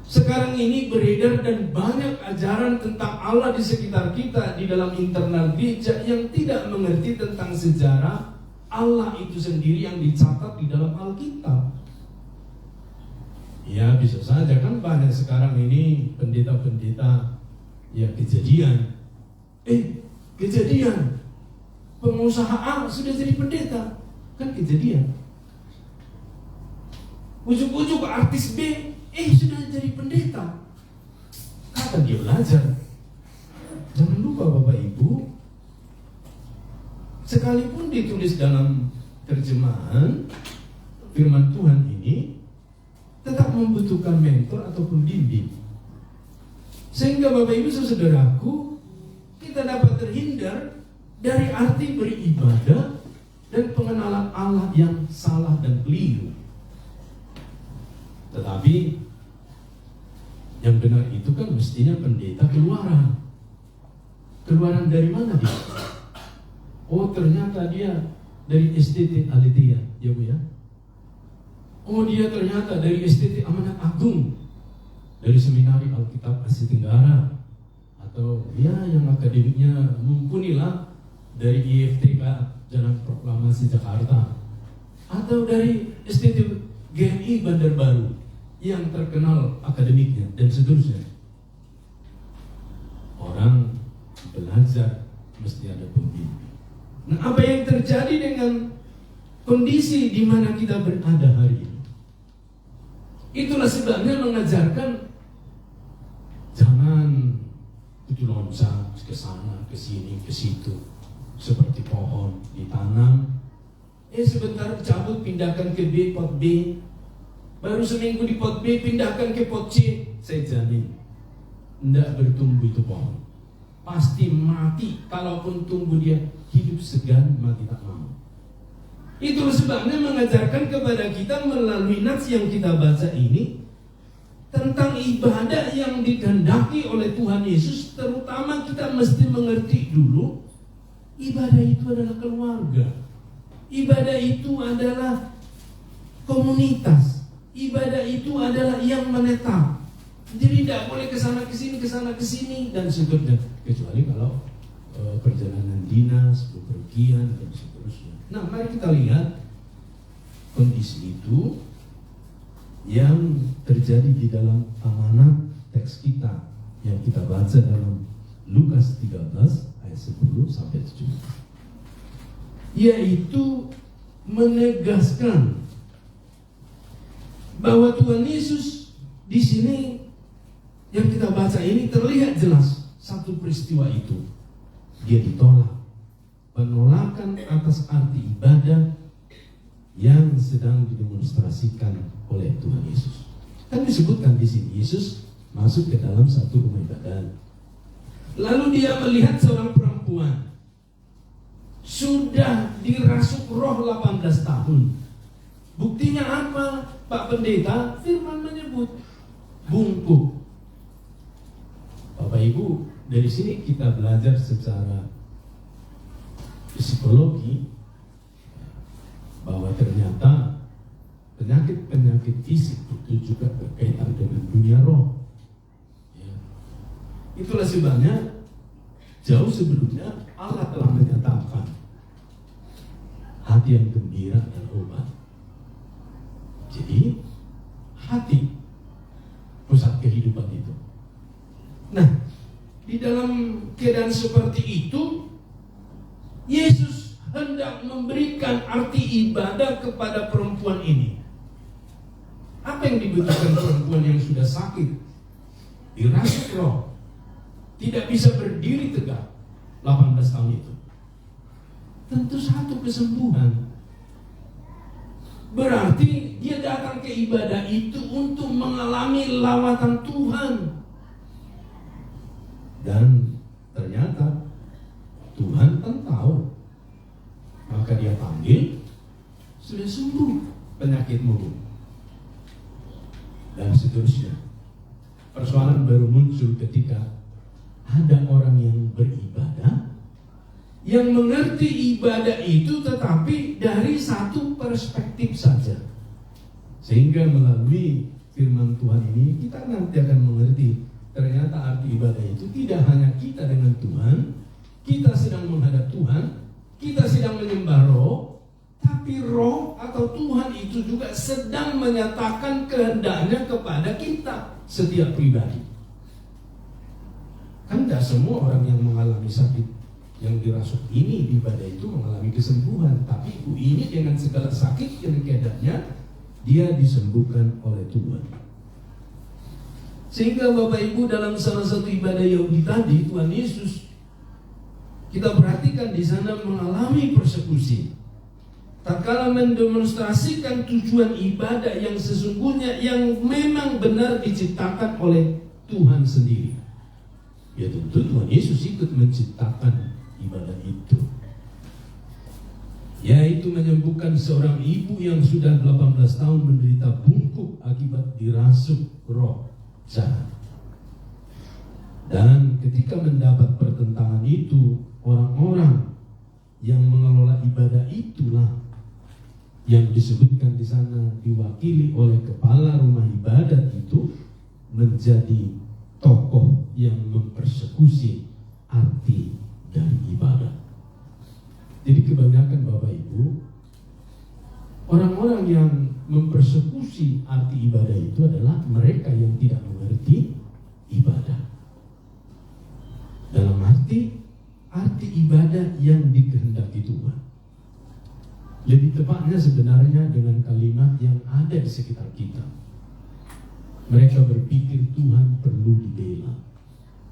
sekarang ini beredar dan banyak ajaran tentang Allah di sekitar kita di dalam internal gereja yang tidak mengerti tentang sejarah Allah itu sendiri yang dicatat di dalam Alkitab. Ya bisa saja kan banyak sekarang ini pendeta-pendeta ya kejadian pengusaha A sudah jadi pendeta, kan kejadian. Ujuk-ujuk artis B sudah jadi pendeta. Kapan dia belajar? Jangan lupa Bapak Ibu, sekalipun ditulis dalam terjemahan firman Tuhan ini, tetap membutuhkan mentor atau pembimbing. Sehingga Bapak Ibu saudaraku, kita dapat terhindar dari arti beribadah dan pengenalan Allah yang salah dan keliru. Tetapi yang benar itu kan mestinya pendeta keluaran. Keluaran dari mana dia? Oh ternyata dia dari SDT Alitia, ya Bu ya. Oh, dia ternyata dari STT Amanat Agung, dari Seminari Alkitab Asia Tenggara, atau ya yang akademiknya mumpuni lah dari IFTK Jalan Proklamasi Jakarta, atau dari STT GMI Bandar Baru yang terkenal akademiknya dan seterusnya. Orang belajar mesti ada pembimbing. Nah, apa yang terjadi dengan kondisi di mana kita berada hari ini? Itulah sebabnya mengajarkan jangan itu loncat ke sana, ke sini, ke situ, seperti pohon ditanam. Sebentar cabut, pindahkan ke B, pot B. Baru seminggu di pot B, pindahkan ke pot C. Saya jamin, tidak bertumbuh itu pohon. Pasti mati. Kalaupun tumbuh dia hidup segan, mati tak mau. Itulah sebabnya mengajarkan kepada kita melalui nats yang kita baca ini tentang ibadah yang dikehendaki oleh Tuhan Yesus. Terutama kita mesti mengerti dulu, ibadah itu adalah keluarga. Ibadah itu adalah komunitas. Ibadah itu adalah yang menetap. Jadi tidak boleh kesana kesini dan seterusnya. Kecuali kalau perjalanan dinas, bepergian dan seterusnya. Nah, mari kita lihat kondisi itu yang terjadi di dalam amanat teks kita yang kita baca dalam Lukas 13 ayat 10 sampai 17. Yaitu menegaskan bahwa Tuhan Yesus di sini yang kita baca ini terlihat jelas satu peristiwa itu. Dia ditolak. Penolakan atas arti ibadah yang sedang didemonstrasikan oleh Tuhan Yesus. Kan disebutkan di sini Yesus masuk ke dalam satu rumah ibadah. Lalu dia melihat seorang perempuan sudah dirasuk roh 18 tahun. Buktinya apa, Pak Pendeta? Firman menyebut bungkuk. Bapak Ibu, dari sini kita belajar secara psikologi bahwa ternyata penyakit-penyakit fisik itu juga berkaitan dengan dunia roh. Ya. Itulah sebabnya jauh sebelumnya Allah telah menyatakan hati yang gembira dan obat. Jadi hati pusat kehidupan itu. Nah, di dalam keadaan seperti itu Yesus hendak memberikan arti ibadah kepada perempuan ini. Apa yang dibutuhkan perempuan yang sudah sakit, dirasuk roh, tidak bisa berdiri tegak 18 tahun itu? Tentu satu kesembuhan. Berarti dia datang ke ibadah itu untuk mengalami lawatan Tuhan. Dan ternyata Tuhan kan tahu. Maka dia panggil, sudah sembuh penyakitmu, dan seterusnya. Persoalan baru muncul ketika ada orang yang beribadah, yang mengerti ibadah itu tetapi dari satu perspektif saja. Sehingga melalui firman Tuhan ini kita nanti akan mengerti ternyata arti ibadah itu tidak hanya kita dengan Tuhan, kita sedang menghadap Tuhan, kita sedang menyembah roh, tapi roh atau Tuhan itu juga sedang menyatakan kehendaknya kepada kita setiap pribadi. Kan tidak semua orang yang mengalami sakit yang dirasuk ini di ibadah itu mengalami kesembuhan, tapi ibu ini dengan segala sakit dan keadaannya dia disembuhkan oleh Tuhan. Sehingga Bapak Ibu dalam salah satu ibadah Yahudi tadi, Tuhan Yesus kita perhatikan di sana mengalami persekusi. Tatkala mendemonstrasikan tujuan ibadah yang sesungguhnya yang memang benar diciptakan oleh Tuhan sendiri. Ya tentu Tuhan Yesus ikut menciptakan ibadah itu. Yaitu menyembuhkan seorang ibu yang sudah 18 tahun menderita bungkuk akibat dirasuk roh jahat. Dan ketika mendapat pertentangan itu, orang-orang yang mengelola ibadah itulah yang disebutkan di sana diwakili oleh kepala rumah ibadat itu menjadi tokoh yang mempersekusi arti dari ibadah. Jadi kebanyakan Bapak Ibu, orang-orang yang mempersekusi arti ibadah itu adalah mereka yang tidak mengerti ibadah. Dalam arti ibadah yang dikehendaki Tuhan. Lebih tepatnya sebenarnya dengan kalimat yang ada di sekitar kita. Mereka berpikir Tuhan perlu dibela.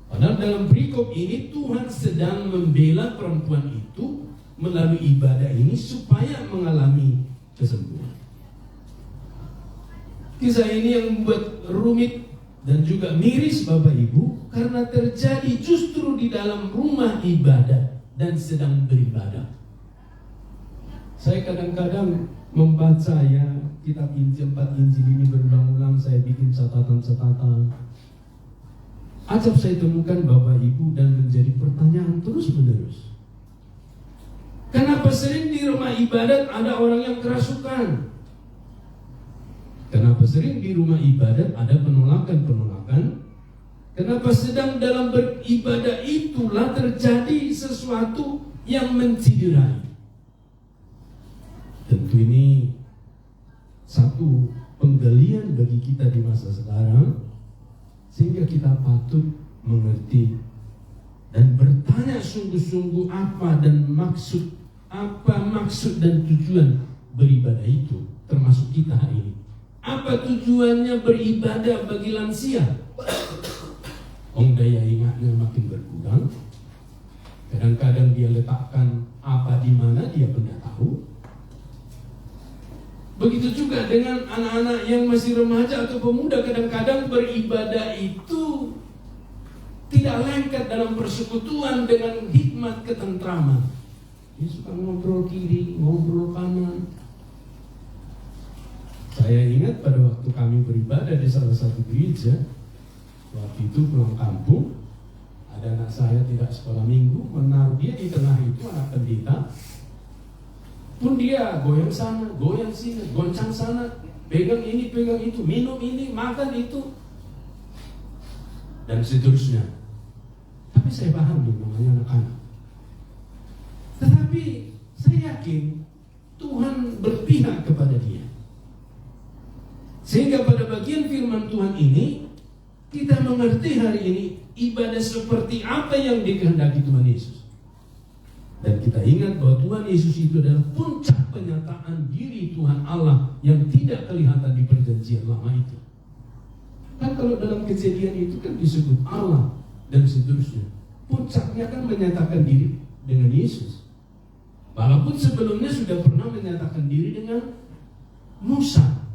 Padahal dalam perikop ini Tuhan sedang membela perempuan itu melalui ibadah ini supaya mengalami kesembuhan. Kisah ini yang membuat rumit dan juga miris Bapak Ibu karena terjadi justru di dalam rumah ibadah dan sedang beribadah. Saya kadang-kadang membaca kitab Injil, 4 Injil ini berulang-ulang, saya bikin catatan-catatan. Acap saya temukan Bapak Ibu dan menjadi pertanyaan terus-menerus. Kenapa sering di rumah ibadat ada orang yang kerasukan? Kenapa sering di rumah ibadat ada penolakan-penolakan? Kenapa sedang dalam beribadah itulah terjadi sesuatu yang menciderai? Tentu ini satu penggalian bagi kita di masa sekarang, sehingga kita patut mengerti dan bertanya sungguh-sungguh apa maksud dan tujuan beribadah itu, termasuk kita hari ini. Apa tujuannya beribadah bagi lansia? Daya ingatnya makin berkurang. Kadang-kadang dia letakkan apa di mana dia pun tidak tahu. Begitu juga dengan anak-anak yang masih remaja atau pemuda, kadang-kadang beribadah itu tidak lengkap dalam persekutuan dengan hikmat ketentraman. Dia suka ngobrol kiri, ngobrol kanan. Saya ingat pada waktu kami beribadah di salah satu gereja, waktu itu pulang kampung, ada anak saya tidak sekolah minggu, menaruh dia di tengah itu anak pendeta. Pun dia goyang sana, goyang sini, goncang sana, pegang ini, pegang itu, minum ini, makan itu, dan seterusnya. Tapi saya paham nih namanya anak-anak. Tetapi saya yakin Tuhan berpihak kepada dia. Sehingga pada bagian firman Tuhan ini, kita mengerti hari ini ibadah seperti apa yang dikehendaki Tuhan Yesus. Dan kita ingat bahwa Tuhan Yesus itu adalah puncak penyataan diri Tuhan Allah yang tidak kelihatan di perjanjian lama itu. Kan kalau dalam Kejadian itu kan disebut Allah dan seterusnya. Puncaknya kan menyatakan diri dengan Yesus. Walaupun sebelumnya sudah pernah menyatakan diri dengan Musa.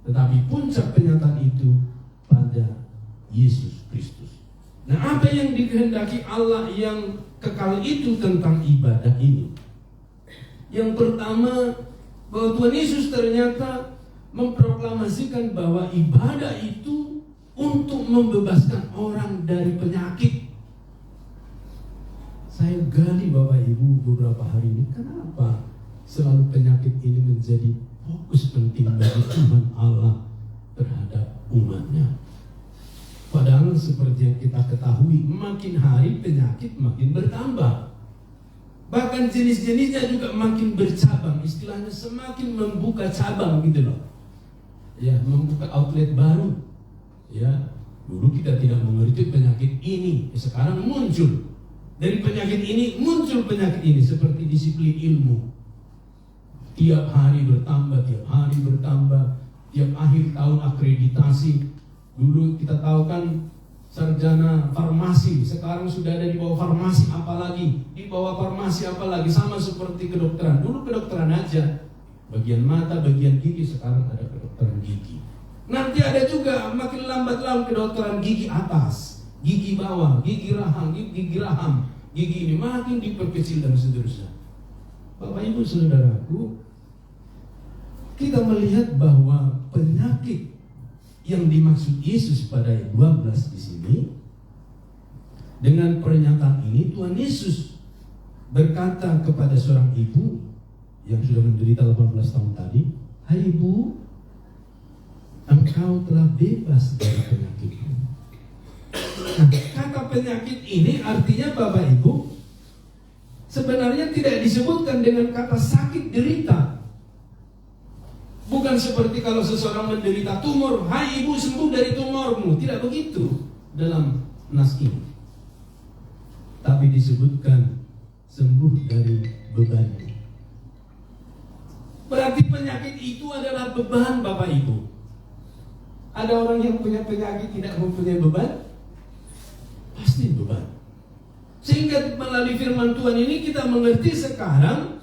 Tetapi puncak penyataan itu pada Yesus Kristus. Nah, apa yang dikehendaki Allah yang kekal itu tentang ibadah ini? Yang pertama, bahwa Tuhan Yesus ternyata memproklamasikan bahwa ibadah itu untuk membebaskan orang dari penyakit. Saya gali Bapak Ibu beberapa hari ini, kenapa selalu penyakit ini menjadi fokus penting bagi Tuhan Allah terhadap umatnya? Padahal seperti yang kita ketahui, makin hari penyakit makin bertambah. Bahkan jenis-jenisnya juga makin bercabang. Istilahnya semakin membuka cabang gitu loh. Ya, membuka outlet baru. Ya, dulu kita tidak mengerti penyakit ini, sekarang muncul. Dari penyakit ini muncul penyakit ini, seperti disiplin ilmu. Tiap hari bertambah, tiap akhir tahun akreditasi. Dulu kita tahu kan sarjana farmasi, sekarang sudah ada di bawah farmasi apalagi, di bawah farmasi apalagi, sama seperti kedokteran. Dulu kedokteran aja, bagian mata, bagian gigi, sekarang ada kedokteran gigi. Nanti ada juga makin lambat laun kedokteran gigi atas, gigi bawah, gigi rahang, gigi ini makin diperkecil dan seterusnya. Bapak Ibu Saudaraku, kita melihat bahwa penyakit yang dimaksud Yesus pada ayat 12 di sini, dengan pernyataan ini Tuhan Yesus berkata kepada seorang ibu, yang sudah menderita 18 tahun tadi, "Hai ibu, engkau telah bebas dari penyakitmu." Nah, kata penyakit ini artinya Bapak Ibu sebenarnya tidak disebutkan dengan kata sakit derita. Bukan seperti kalau seseorang menderita tumor, "Hai ibu, sembuh dari tumormu." Tidak begitu dalam nas ini. Tapi disebutkan sembuh dari bebanmu. Berarti penyakit itu adalah beban Bapak Ibu. Ada orang yang punya penyakit tidak mempunyai beban? Pasti beban. Sehingga melalui firman Tuhan ini kita mengerti sekarang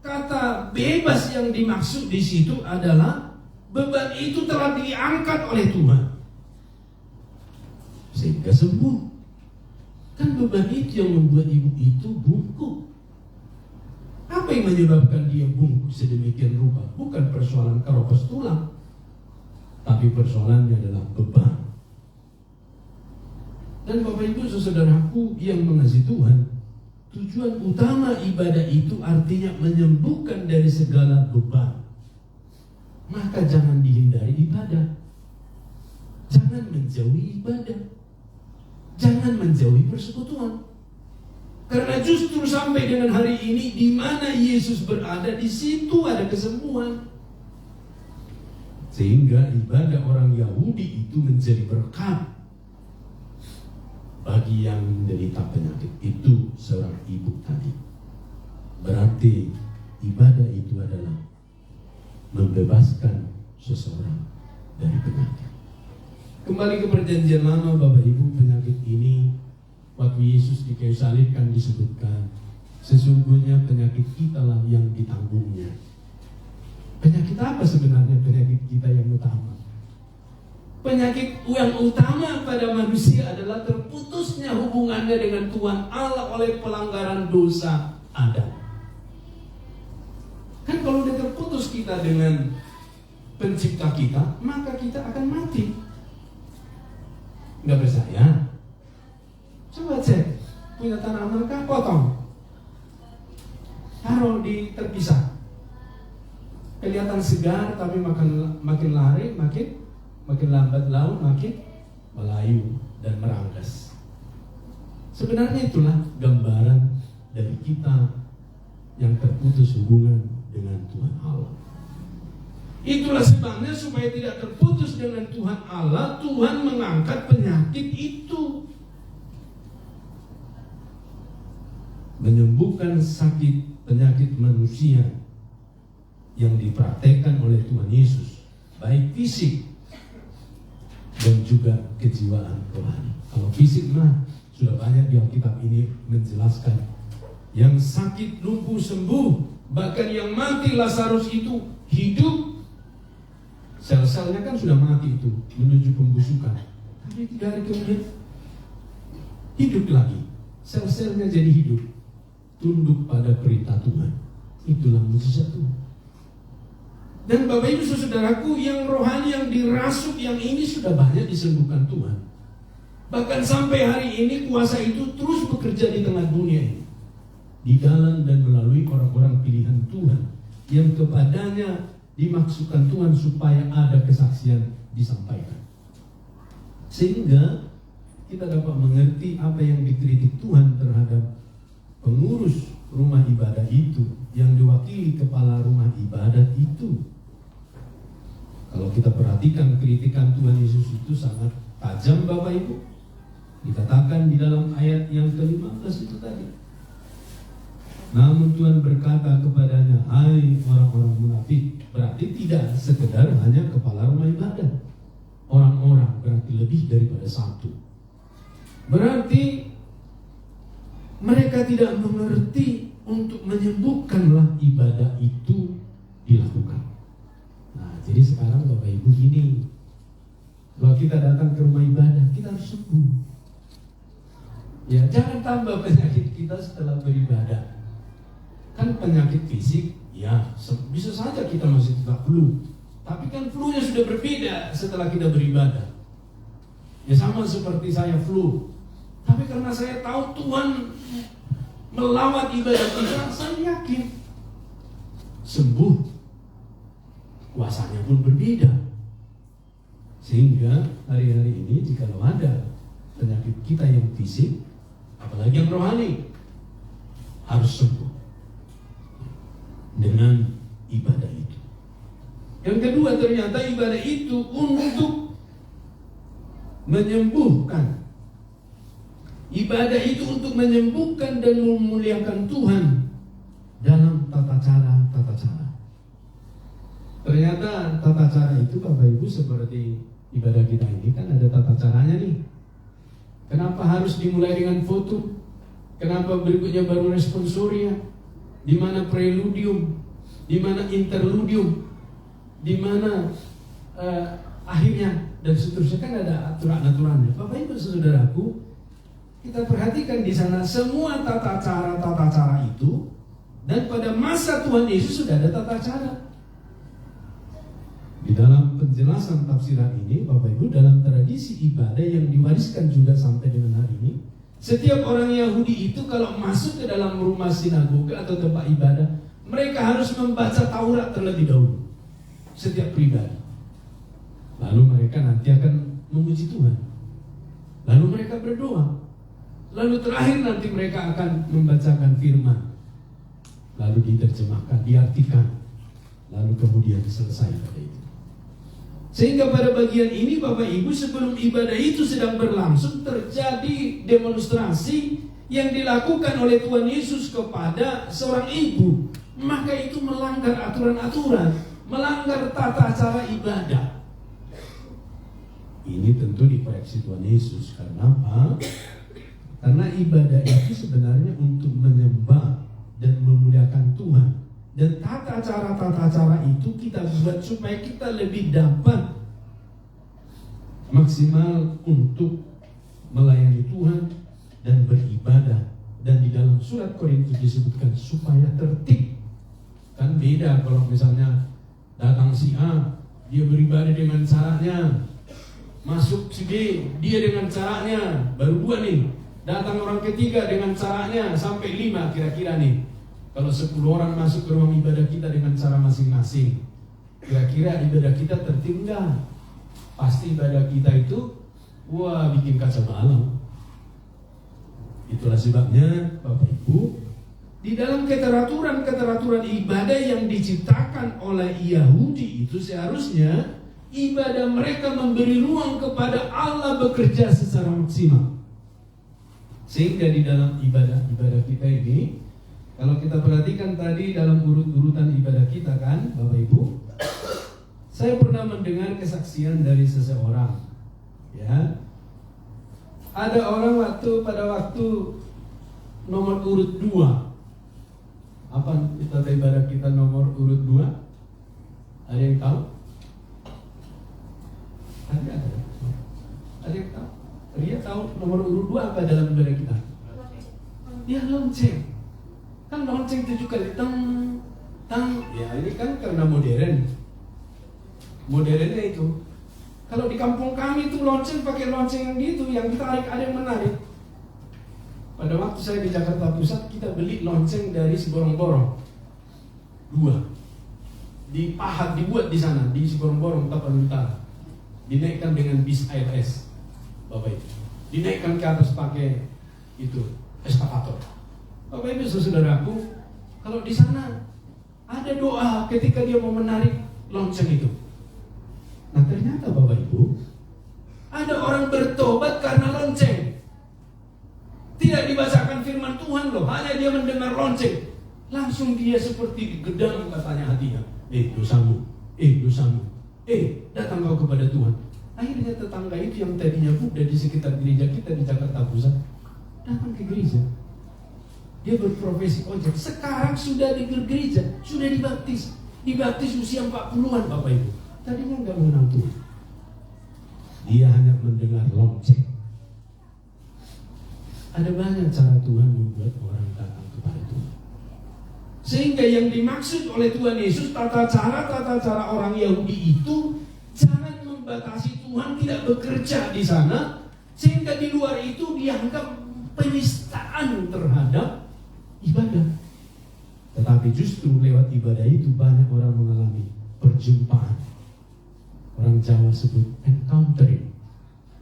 kata bebas yang dimaksud di situ adalah beban itu telah diangkat oleh Tuhan sehingga sembuh. Kan beban itu yang membuat ibu itu bungkuk. Apa yang menyebabkan dia bungkuk sedemikian rupa? Bukan persoalan keropos tulang, tapi persoalannya adalah beban. Dan Bapak Ibu saudaraku yang mengasihi Tuhan, tujuan utama ibadah itu artinya menyembuhkan dari segala beban. Maka jangan dihindari ibadah. Jangan menjauhi ibadah. Jangan menjauhi persekutuan. Karena justru sampai dengan hari ini di mana Yesus berada, di situ ada kesembuhan. Sehingga ibadah orang Yahudi itu menjadi berkat bagi yang menderita penyakit itu seorang ibu tadi. Berarti ibadah itu adalah membebaskan seseorang dari penyakit. Kembali ke perjanjian lama Bapak Ibu, penyakit ini waktu Yesus di kayu salib kan disebutkan sesungguhnya penyakit kita lah yang ditanggungnya. Penyakit apa sebenarnya penyakit kita yang utama? Penyakit yang utama pada manusia adalah terputusnya hubungannya dengan Tuhan Allah oleh pelanggaran dosa Adam. Kan kalau udah terputus kita dengan pencipta kita, maka kita akan mati. Nggak percaya? Coba cek, punya tanaman kah? Potong, taruh di terpisah. Kelihatan segar, tapi makin lari, makin lambat laun, makin melayu dan merangkas. Sebenarnya itulah gambaran dari kita yang terputus hubungan dengan Tuhan Allah. Itulah sebabnya supaya tidak terputus dengan Tuhan Allah, Tuhan mengangkat penyakit itu. Menyembuhkan sakit penyakit manusia yang dipraktekkan oleh Tuhan Yesus, baik fisik dan juga kejiwaan rohani. Kalau fisik mah sudah banyak di Alkitab ini menjelaskan. Yang sakit lumpuh sembuh, bahkan yang mati Lazarus itu hidup. Sel-selnya kan sudah mati itu, menuju pembusukan. Tapi 3 hari kemudian hidup lagi. Sel-selnya jadi hidup, tunduk pada perintah Tuhan. Itulah mujizat Tuhan. Dan Bapak Ibu saudaraku, yang rohani yang dirasuk yang ini sudah banyak disembuhkan Tuhan. Bahkan sampai hari ini kuasa itu terus bekerja di tengah dunia ini, di dalam dan melalui orang-orang pilihan Tuhan yang kepadanya dimaksudkan Tuhan supaya ada kesaksian disampaikan. Sehingga kita dapat mengerti apa yang dikritik Tuhan terhadap pengurus rumah ibadah itu, yang diwakili kepala rumah ibadah itu. Kalau kita perhatikan kritikan Tuhan Yesus itu sangat tajam Bapak Ibu. Dikatakan di dalam ayat yang ke-15 itu tadi. Namun Tuhan berkata kepadanya, "Hai orang-orang munafik." Berarti tidak sekedar hanya kepala rumah ibadah. Orang-orang berarti lebih daripada satu. Berarti mereka tidak mengerti untuk menyembuhkanlah ibadah itu dilakukan. Nah, jadi sekarang Bapak Ibu gini, kalau kita datang ke rumah ibadah, kita harus sembuh. Ya, jangan tambah penyakit kita setelah beribadah. Kan penyakit fisik, ya bisa saja kita masih tetap flu. Tapi kan flu-nya sudah berbeda setelah kita beribadah. Ya sama seperti saya flu. Tapi karena saya tahu Tuhan melawat ibadah kita, saya yakin sembuh, kuasanya pun berbeda. Sehingga hari-hari ini jikalau ada penyakit kita yang fisik, apalagi yang rohani, harus sembuh dengan ibadah itu. Yang kedua, ternyata ibadah itu untuk menyembuhkan. Ibadah itu untuk menyembuhkan dan memuliakan Tuhan dalam tata cara. Ternyata tata cara itu Bapak Ibu seperti ibadah kita ini kan ada tata caranya nih. Kenapa harus dimulai dengan foto? Kenapa berikutnya baru responsoria? Di mana preludium? Di mana interludium? Di mana akhirnya dan seterusnya, kan ada aturan-aturannya. Bapak Ibu saudaraku, kita perhatikan di sana semua tata cara itu, dan pada masa Tuhan Yesus sudah ada tata cara. Di dalam penjelasan tafsiran ini, Bapak Ibu, dalam tradisi ibadah yang diwariskan juga sampai dengan hari ini, setiap orang Yahudi itu kalau masuk ke dalam rumah sinagoga atau tempat ibadah, mereka harus membaca Taurat terlebih dahulu. Setiap pribadi. Lalu mereka nanti akan memuji Tuhan. Lalu mereka berdoa. Lalu terakhir nanti mereka akan membacakan firman. Lalu diterjemahkan, diartikan. Lalu kemudian selesai pada itu. Sehingga pada bagian ini Bapak Ibu, sebelum ibadah itu sedang berlangsung, terjadi demonstrasi yang dilakukan oleh Tuhan Yesus kepada seorang ibu. Maka itu melanggar aturan-aturan, melanggar tata cara ibadah. Ini tentu dikoreksi Tuhan Yesus. Karena apa? Karena ibadah itu sebenarnya untuk menyembah dan memuliakan Tuhan. Dan tata cara itu kita buat supaya kita lebih dapat maksimal untuk melayani Tuhan dan beribadah. Dan di dalam surat Korintus disebutkan supaya tertib. Kan beda kalau misalnya datang si A, dia beribadah dengan caranya, masuk si B, dia dengan caranya, baru 2 nih. Datang orang ketiga dengan caranya, sampai 5 kira-kira nih. Kalau 10 orang masuk ke ruang ibadah kita dengan cara masing-masing, kira-kira ibadah kita tertib enggak? Pasti ibadah kita itu bikin kacau balau. Itulah sebabnya Bapak Ibu, di dalam keteraturan ibadah yang diciptakan oleh Yahudi itu seharusnya ibadah mereka memberi ruang kepada Allah bekerja secara maksimal. Sehingga di dalam ibadah kita ini, kalau kita perhatikan tadi dalam urut-urutan ibadah kita kan, Bapak Ibu, saya pernah mendengar kesaksian dari seseorang, ya. Ada orang pada waktu nomor urut 2. Apa tata ibadah kita nomor urut 2? Ada yang tahu? Ada yang tahu? Dia tahu nomor urut 2 apa dalam ibadah kita? Dia lonceng. Kan lonceng 7 kali tang. Ya ini kan karena modern. Modernnya itu. Kalau di kampung kami itu lonceng pakai lonceng yang gitu, yang ditarik, ada yang menarik. Pada waktu saya di Jakarta Pusat, kita beli lonceng dari Siborong-Borong 2. Dipahat, dibuat di sana, di Siborong-Borong, Tapan Utara. Dinaikkan dengan bis ALS, Bapak Ibu. Dinaikkan ke atas pakai itu eskavator. Bapak Ibu saudaraku, kalau di sana ada doa ketika dia mau menarik lonceng itu. Nah ternyata Bapak Ibu, ada orang bertobat karena lonceng. Tidak dibacakan firman Tuhan loh, hanya dia mendengar lonceng. Langsung dia seperti digedang katanya hatinya. Dosamu, datang kau kepada Tuhan. Akhirnya tetangga itu yang tadinya Buddha di sekitar gereja kita di Jakarta Pusat, datang ke gereja. Dia berprofesi ojek, sekarang sudah di gereja, sudah dibaptis. Dibaptis usia 40-an Bapak Ibu. Tadinya enggak mengenal Tuhan. Dia hanya mendengar lonceng. Ada banyak cara Tuhan membuat orang datang kepada Tuhan. Sehingga yang dimaksud oleh Tuhan Yesus, tata cara orang Yahudi itu jangan membatasi Tuhan tidak bekerja di sana, sehingga di luar itu dianggap penistaan terhadap ibadah. Tetapi justru lewat ibadah itu banyak orang mengalami perjumpaan. Orang Jawa sebut encountering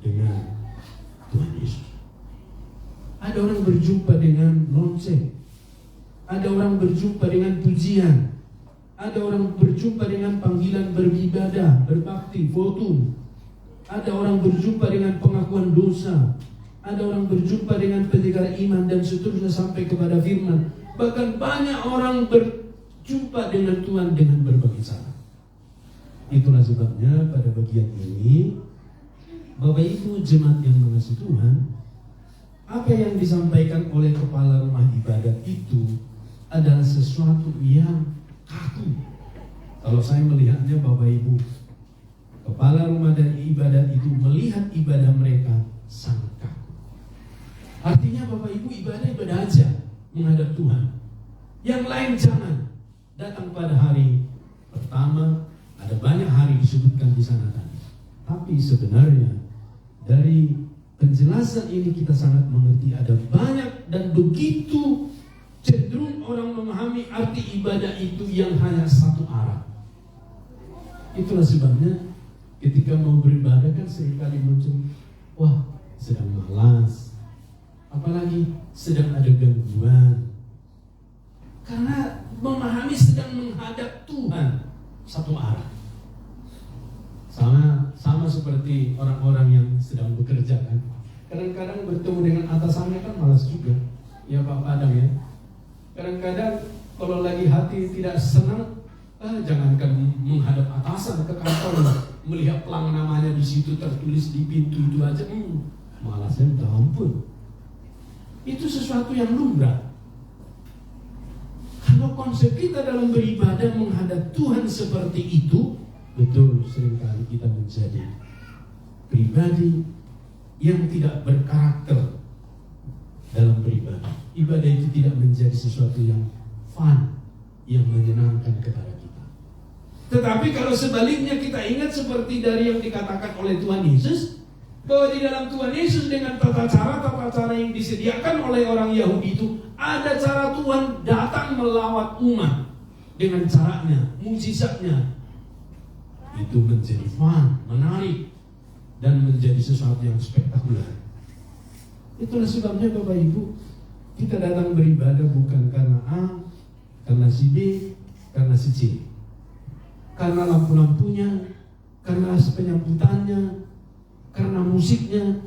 dengan Tuhan Yesus. Ada orang berjumpa dengan lonceng, ada orang berjumpa dengan pujian, ada orang berjumpa dengan panggilan beribadah, berbakti, foto. Ada orang berjumpa dengan pengakuan dosa, ada orang berjumpa dengan penyegar iman dan seterusnya sampai kepada firman. Bahkan banyak orang berjumpa dengan Tuhan dengan berbagai cara. Itulah sebabnya pada bagian ini, Bapak Ibu jemaat yang mengasihi Tuhan, apa yang disampaikan oleh kepala rumah ibadat itu adalah sesuatu yang kaku. Kalau saya melihatnya Bapak Ibu, kepala rumah dan ibadat itu melihat ibadah mereka sangat kaku. Artinya Bapak Ibu ibadah aja menghadap Tuhan. Yang lain jangan. Datang pada hari pertama, ada banyak hari disebutkan di sana tadi. Tapi sebenarnya dari penjelasan ini kita sangat mengerti ada banyak dan begitu cenderung orang memahami arti ibadah itu yang hanya satu arah. Itulah sebabnya ketika mau beribadah kan seringkali muncul, wah sedang malas, apalagi sedang ada gangguan. Karena memahami sedang menghadap Tuhan satu arah. Sama seperti orang-orang yang sedang bekerja kan. Kadang-kadang bertemu dengan atasannya kan malas juga. Ya Pak Padang ya. Kadang-kadang kalau lagi hati tidak senang, jangankan menghadap atasan ke kantor, melihat pelang namanya di situ tertulis di pintu itu aja, malasnya minta ampun. Itu sesuatu yang lumrah. Kalau konsep kita dalam beribadah menghadap Tuhan seperti itu, betul seringkali kita menjadi pribadi yang tidak berkarakter dalam beribadah. Ibadah itu tidak menjadi sesuatu yang fun, yang menyenangkan kepada kita. Tetapi kalau sebaliknya kita ingat seperti dari yang dikatakan oleh Tuhan Yesus, bahwa di dalam Tuhan Yesus dengan tata cara yang disediakan oleh orang Yahudi itu, ada cara Tuhan datang melawat umat dengan caranya, mujizatnya. Itu menjadi fun, menarik, dan menjadi sesuatu yang spektakuler. Itulah sebabnya Bapak Ibu, kita datang beribadah bukan karena A, karena si B, karena si C, karena lampu-lampunya, karena penyambutannya, karena musiknya,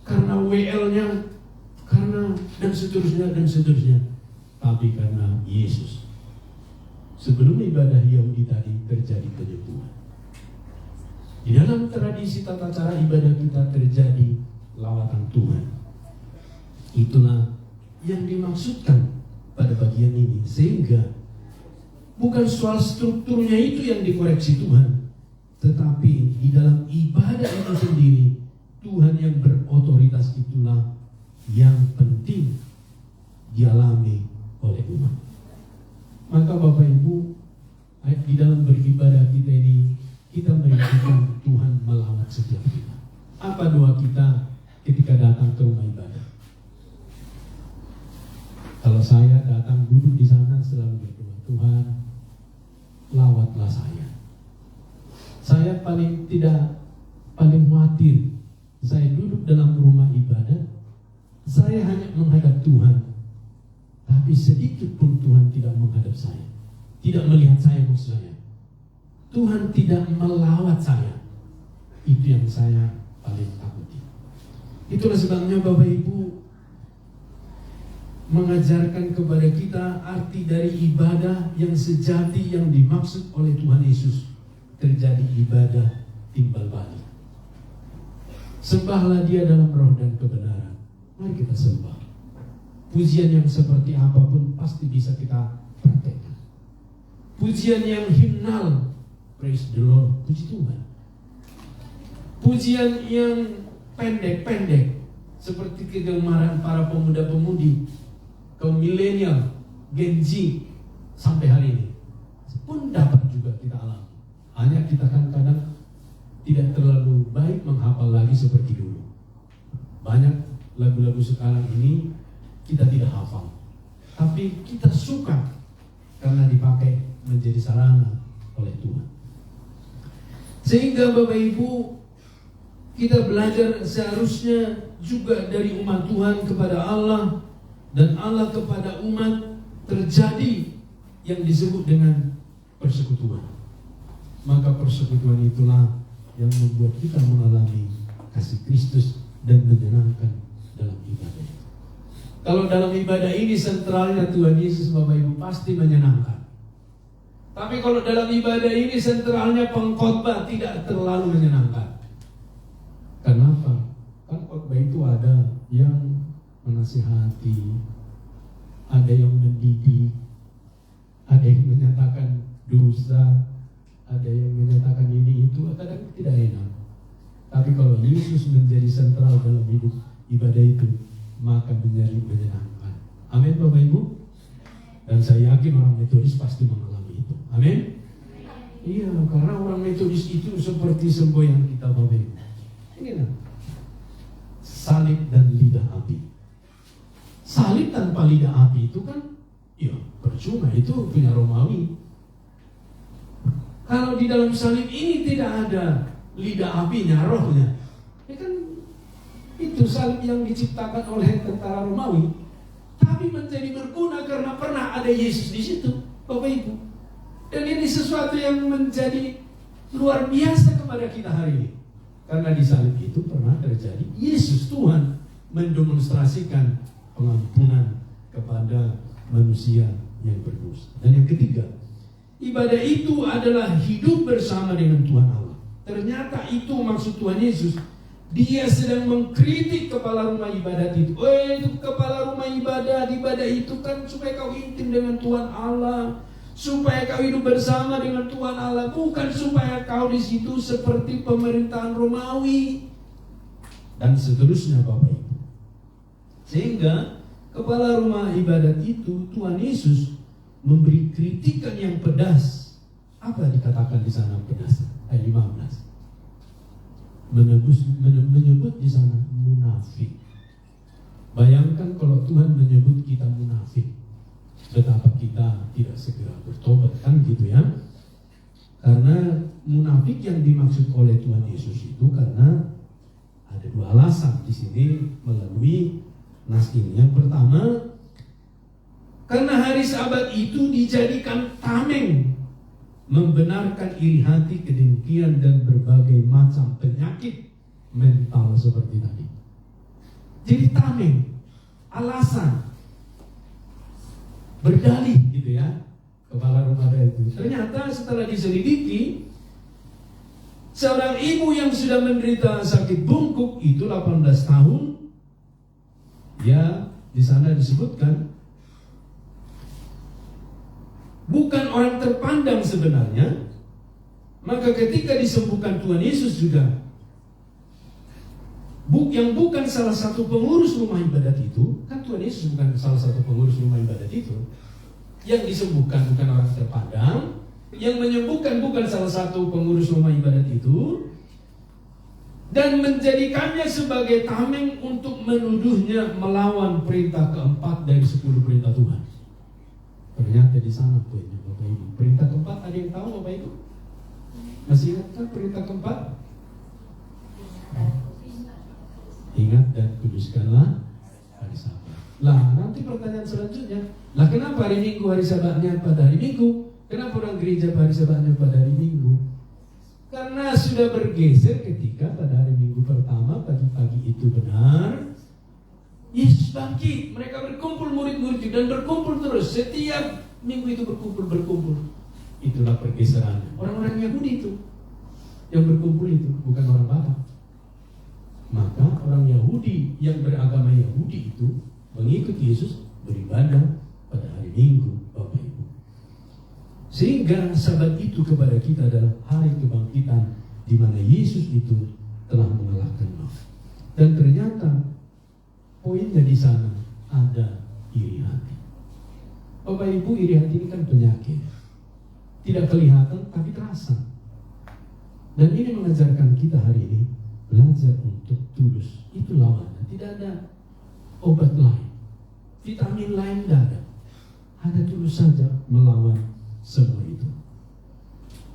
karena WL-nya, karena dan seterusnya, tapi karena Yesus. Sebelum ibadah Yahudi tadi terjadi penyembuhan. Di dalam tradisi tata cara ibadah kita terjadi lawatan Tuhan. Itulah yang dimaksudkan pada bagian ini. Sehingga bukan soal strukturnya itu yang dikoreksi Tuhan, tetapi di dalam ibadah itu sendiri, Tuhan yang berotoritas itulah yang penting dialami oleh umat. Maka Bapak Ibu, di dalam beribadah kita ini, kita merindukan Tuhan melawat setiap kita. Apa doa kita ketika datang ke rumah ibadah? Kalau saya datang duduk di sana selalu berdoa, Tuhan, lawatlah saya. Saya paling khawatir, saya duduk dalam rumah ibadah, saya hanya menghadap Tuhan, tapi sedikit pun Tuhan tidak menghadap saya, tidak melihat saya maksud saya. Tuhan tidak melawat saya. Itu yang saya paling takuti. Itulah sebabnya Bapak Ibu mengajarkan kepada kita arti dari ibadah yang sejati yang dimaksud oleh Tuhan Yesus. Terjadi ibadah timbal balik. Sembahlah Dia dalam roh dan kebenaran. Mari kita sembah. Pujian yang seperti apapun pasti bisa kita praktekkan. Pujian yang himnal, praise the Lord, puji Tuhan. Pujian yang pendek-pendek, seperti kegemaran para pemuda-pemudi, kaum milenial, Gen Z, sampai hari ini, pun dapat juga kita alami. Hanya kita kan kadang tidak terlalu baik menghafal lagi seperti dulu. Banyak lagu-lagu sekarang ini kita tidak hafal, tapi kita suka karena dipakai menjadi sarana oleh Tuhan. Sehingga Bapak Ibu, kita belajar seharusnya juga dari umat Tuhan kepada Allah dan Allah kepada umat terjadi yang disebut dengan persekutuan. Maka persekutuan itulah yang membuat kita mengalami kasih Kristus dan menyenangkan dalam ibadah. Kalau dalam ibadah ini sentralnya Tuhan Yesus, Bapak Ibu, pasti menyenangkan. Tapi kalau dalam ibadah ini sentralnya pengkhotbah, tidak terlalu menyenangkan. Kenapa? Kan khotbah itu ada yang menasihati, ada yang mendidik, ada yang menyatakan dosa, ada yang menyatakan ini itu, kadang tidak enak. Tapi kalau Yesus menjadi sentral dalam hidup ibadah itu, maka menjadi menyenangkan. Amin Bapak Ibu. Dan saya yakin orang Metodis pasti mengalami itu. Amin. Iya, karena orang Metodis itu seperti semboyan kita Bapak Ibu. Ini nah, salib dan lidah api. Salib tanpa lidah api itu kan, ya percuma, itu punya Romawi. Kalau di dalam salib ini tidak ada lidah apinya, rohnya, ya kan itu salib yang diciptakan oleh tentara Romawi, tapi menjadi berguna karena pernah ada Yesus di situ, Bapak Ibu. Dan ini sesuatu yang menjadi luar biasa kepada kita hari ini, karena di salib itu pernah terjadi Yesus Tuhan mendemonstrasikan pengampunan kepada manusia yang berdosa. Dan yang ketiga, ibadah itu adalah hidup bersama dengan Tuhan Allah. Ternyata itu maksud Tuhan Yesus. Dia sedang mengkritik kepala rumah ibadat itu. Itu kepala rumah ibadat itu kan supaya kau intim dengan Tuhan Allah, supaya kau hidup bersama dengan Tuhan Allah, bukan supaya kau di situ seperti pemerintahan Romawi dan seterusnya Bapak Ibu. Sehingga kepala rumah ibadat itu Tuhan Yesus memberi kritikan yang pedas. Apa dikatakan di sana pedas? Ayat 15. Menyebut di sana munafik. Bayangkan kalau Tuhan menyebut kita munafik, betapa kita tidak segera bertobat, kan gitu ya. Karena munafik yang dimaksud oleh Tuhan Yesus itu karena ada dua alasan di sini melalui nas ini. Yang pertama, karena hari Sabat itu dijadikan tameng, membenarkan iri hati, kedengkian, dan berbagai macam penyakit mental seperti tadi. Jadi tameng, alasan, berdalih gitu ya, kepala rumah itu. Ternyata setelah diselidiki, seorang ibu yang sudah menderita sakit bungkuk itu 18 tahun, ya di sana disebutkan bukan orang terpandang sebenarnya. Maka ketika disembuhkan Tuhan Yesus juga, yang bukan salah satu pengurus rumah ibadat itu, kan Tuhan Yesus bukan salah satu pengurus rumah ibadat itu. Yang disembuhkan bukan orang terpandang, yang menyembuhkan bukan salah satu pengurus rumah ibadat itu, dan menjadikannya sebagai tameng untuk menuduhnya melawan perintah keempat dari 10 perintah Tuhan. Ternyata di sana poinnya Bapak Ibu. Perintah keempat ada yang tahu Bapak Ibu? Masih ingat kan perintah keempat? Ingat dan kuduskanlah hari Sabat. Lah nanti pertanyaan selanjutnya, lah kenapa hari Minggu hari Sabatnya pada hari Minggu? Kenapa orang gereja hari Sabatnya pada hari Minggu? Karena sudah bergeser ketika pada hari Minggu pertama pagi-pagi itu benar Yesus bangkit, mereka berkumpul murid-murid itu dan berkumpul terus. Setiap minggu itu berkumpul. Itulah pergeserannya. Orang-orang Yahudi itu yang berkumpul itu, bukan orang Batak. Maka orang Yahudi yang beragama Yahudi itu mengikuti Yesus beribadah pada hari Minggu, Bapak Ibu. Sehingga Sabat itu kepada kita adalah hari kebangkitan di mana Yesus itu telah mengalahkan maut. Dan ternyata poinnya di sana ada iri hati. Bapak Ibu, iri hati ini kan penyakit. Tidak kelihatan tapi terasa. Dan ini mengajarkan kita hari ini belajar untuk tulus. Itu lawannya. Tidak ada obat lain, vitamin lain tidak ada. Ada tulus. terus saja melawan semua itu.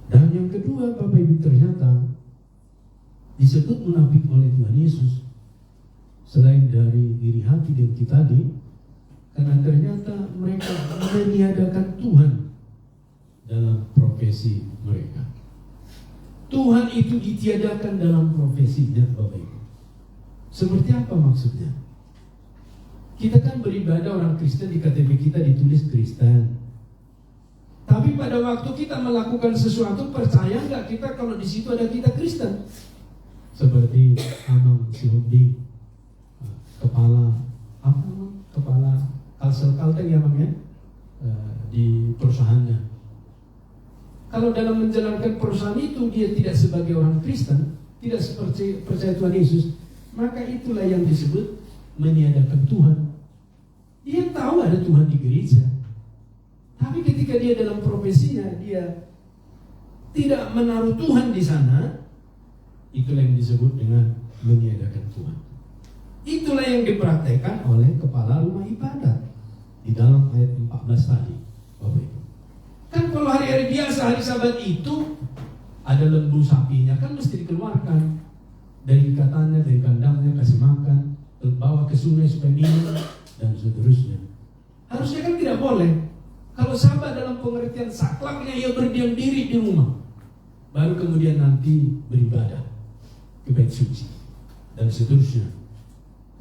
Dan yang kedua, Bapak Ibu, ternyata disebut munafik oleh Tuhan Yesus selain dari iri hati dengki tadi, karena ternyata mereka meniadakan Tuhan dalam profesi mereka. Tuhan itu ditiadakan dalam profesinya, Bapak Ibu. Seperti apa maksudnya? Kita kan beribadah, orang Kristen, di KTP kita ditulis Kristen. Tapi pada waktu kita melakukan sesuatu, percaya nggak kita kalau di situ ada kita Kristen? Seperti Amang Sihumdi, kepala Kalsel Kalteng ya, Bang, ya, di perusahaannya. Kalau dalam menjalankan perusahaan itu dia tidak sebagai orang Kristen, tidak seperti percaya Tuhan Yesus, maka itulah yang disebut meniadakan Tuhan. Dia tahu ada Tuhan di gereja, tapi ketika dia dalam profesinya dia tidak menaruh Tuhan di sana, itulah yang disebut dengan meniadakan Tuhan. Itulah yang dipraktekkan oleh kepala rumah ibadat di dalam ayat 14 tadi, Bapak Ibu. Kan kalau hari-hari biasa, hari Sabat itu ada lembu sapinya kan mesti dikeluarkan dari ikatannya, dari kandangnya, kasih makan, bawa ke sungai supaya minum dan seterusnya. Harusnya kan tidak boleh. Kalau Sabat dalam pengertian saklaknya, ia berdiam diri di rumah, baru kemudian nanti beribadah ke bait suci dan seterusnya.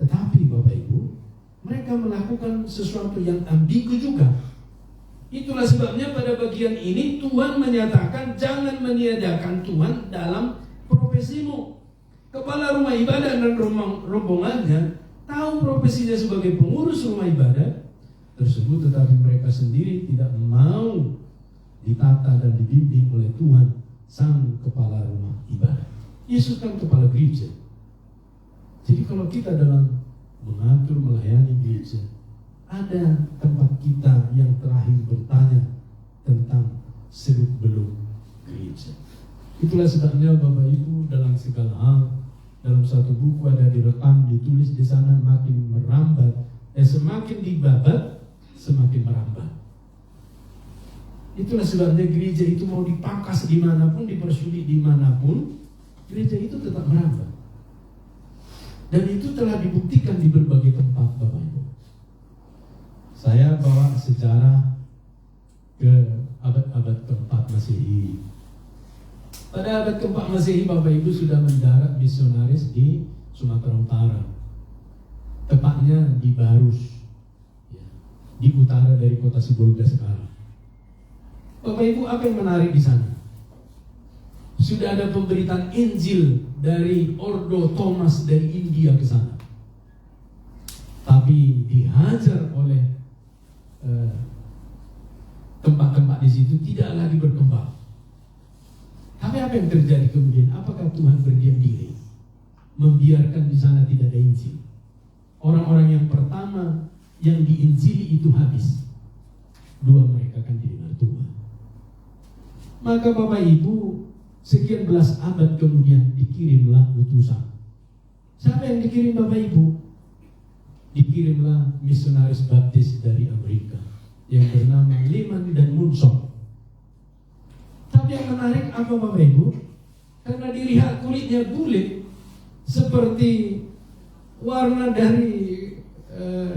Tetapi Bapak Ibu, mereka melakukan sesuatu yang ambigu juga. Itulah sebabnya pada bagian ini Tuhan menyatakan jangan meniadakan Tuhan dalam profesimu. Kepala rumah ibadah dan rombongannya tahu profesinya sebagai pengurus rumah ibadah tersebut, tetapi mereka sendiri tidak mau ditata dan dibimbing oleh Tuhan, sang kepala rumah ibadah. Yesus kan kepala gereja. Jadi kalau kita dalam mengatur, melayani gereja, ada tempat kita yang terakhir bertanya tentang seluk-beluk gereja. Itulah sebabnya Bapak Ibu, dalam segala hal, dalam satu buku ada direkam, ditulis di sana, makin merambat, semakin dibabat, semakin merambat. Itulah sebabnya gereja itu mau dipangkas dimanapun, dipersulit dimanapun, gereja itu tetap merambat. Dan itu telah dibuktikan di berbagai tempat, Bapak Ibu. Saya bawa sejarah ke abad keempat Masehi. Pada abad keempat Masehi, Bapak Ibu, sudah mendarat misionaris di Sumatera Utara, tepatnya di Barus, di utara dari kota Sibolga sekarang. Bapak Ibu, apa yang menarik di sana? Sudah ada pemberitaan Injil dari Ordo Thomas dari India ke sana, tapi dihajar oleh tempat-tempat di situ, tidak lagi berkembang. Tapi apa yang terjadi kemudian? Apakah Tuhan berdiam diri, membiarkan di sana tidak ada Injil? Orang-orang yang pertama yang diinjili itu habis, dua mereka kan didengar Tuhan. Maka Bapak Ibu, sekian belas abad kemudian dikirimlah utusan. Siapa yang dikirim, Bapak Ibu? Dikirimlah misionaris baptis dari Amerika yang bernama Lyman dan Munson. Tapi yang menarik apa, Bapak Ibu? Karena dilihat kulitnya bulat seperti warna dari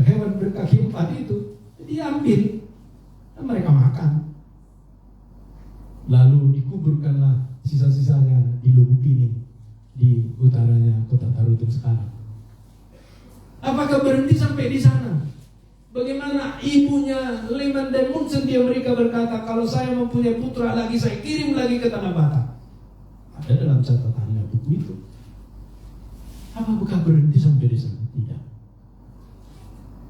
hewan berkaki empat itu, diambil dan mereka makan. Lalu dikuburkanlah sisa-sisanya di Lubuk Pining, di utaranya kota Tarutung sekarang. Apakah berhenti sampai di sana? Bagaimana ibunya Lyman dan Munson di Amerika berkata, kalau saya mempunyai putra lagi, saya kirim lagi ke Tanah Batak. Ada dalam catatannya buku itu. Apakah berhenti sampai di sana? Tidak.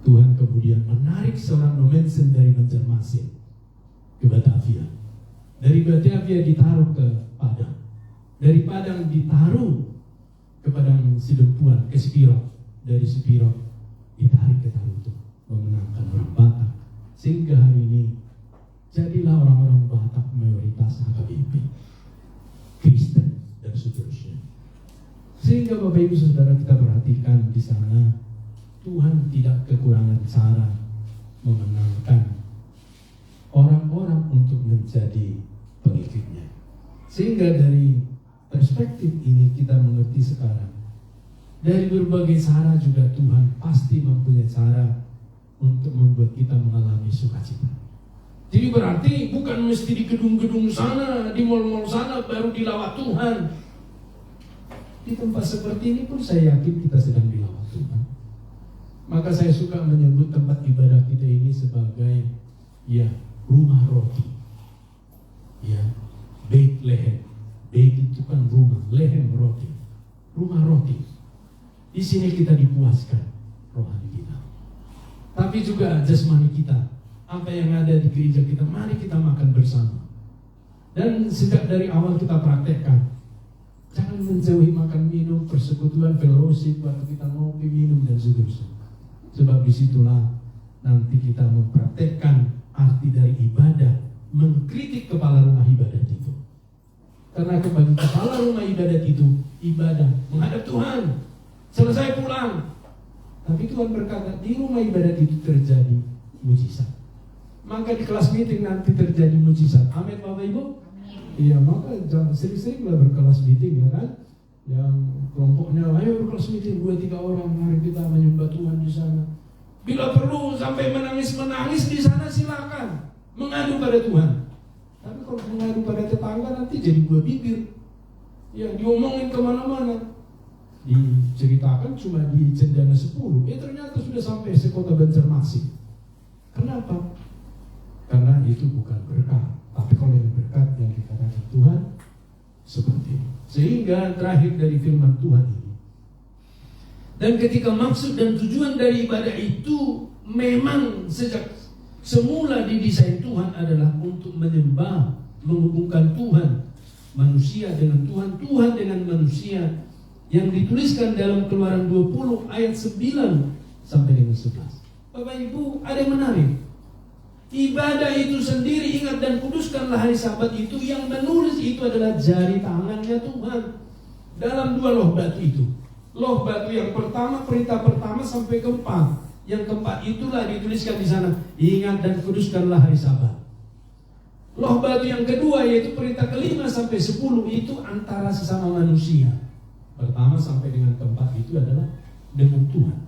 Tuhan kemudian menarik seorang Nomensen dari Banjarmasin ke Batavia. Dari Batavia ditaruh ke Padang. Dari Padang ditaruh ke Padang Sidempuan, ke Spiro. Dari Spiro ditarik ke Tarutung, memenangkan orang Batak. Sehingga hari ini jadilah orang-orang Batak mayoritas HKBP, Kristen dan seterusnya. Sehingga Bapak Ibu Saudara, kita perhatikan di sana Tuhan tidak kekurangan cara memenangkan orang-orang untuk menjadi pengikutnya. Sehingga dari perspektif ini kita mengerti sekarang, dari berbagai cara juga Tuhan pasti mempunyai cara untuk membuat kita mengalami sukacita. Jadi berarti bukan mesti di gedung-gedung sana, di mal-mal sana baru dilawat Tuhan. Di tempat seperti ini pun saya yakin kita sedang dilawat Tuhan. Maka saya suka menyebut tempat ibadah kita ini sebagai rumah roti. Beit lehem. Beit itu kan rumah, lehem roti. Rumah roti. Di sini kita dipuaskan rohani kita. Tapi juga jasmani kita. Apa yang ada di gereja kita, mari kita makan bersama. Dan sejak dari awal kita praktekkan, jangan menjauhi makan minum, persekutuan, fellowship, waktu kita ngopi, minum, dan seterusnya. Sebab disitulah nanti kita mempraktekkan arti dari ibadah, mengkritik kepala rumah ibadat itu. Karena bagi kepala rumah ibadat itu, ibadah menghadap Tuhan. Selesai pulang. Tapi Tuhan berkata, di rumah ibadat itu terjadi mujizat. Maka di kelas meeting nanti terjadi mujizat. Amin Bapak Ibu? Iya, maka jangan sering-seringlah berkelas meeting, ya kan? Yang kelompoknya, ayo berkelas meeting 2-3 orang, mari kita menyembah Tuhan di sana. Bila perlu sampai menangis-menangis di sana, silakan mengadu pada Tuhan. Tapi kalau mengadu pada tetangga nanti jadi buah bibir. Ya, diomongin kemana-mana. Diceritakan cuma di Cendana 10, ternyata sudah sampai sekota Banjarmasin. Kenapa? Karena itu bukan berkat. Tapi kalau yang berkat yang dikatakan Tuhan seperti ini. Sehingga terakhir dari firman Tuhan ini, dan ketika maksud dan tujuan dari ibadah itu memang sejak semula didesain Tuhan adalah untuk menyembah, menghubungkan Tuhan, manusia dengan Tuhan, Tuhan dengan manusia, yang dituliskan dalam Keluaran 20 ayat 9 sampai dengan 11. Bapak Ibu, ada yang menarik. Ibadah itu sendiri, ingat dan kuduskanlah hari Sabat itu, yang menulis itu adalah jari tangannya Tuhan dalam 2 loh batu itu. Loh batu yang pertama, perintah pertama sampai keempat. Yang keempat itulah dituliskan di sana, ingat dan kuduskanlah hari Sabat. Loh batu yang kedua yaitu perintah kelima sampai 10 itu antara sesama manusia. Pertama sampai dengan keempat itu adalah dengan Tuhan.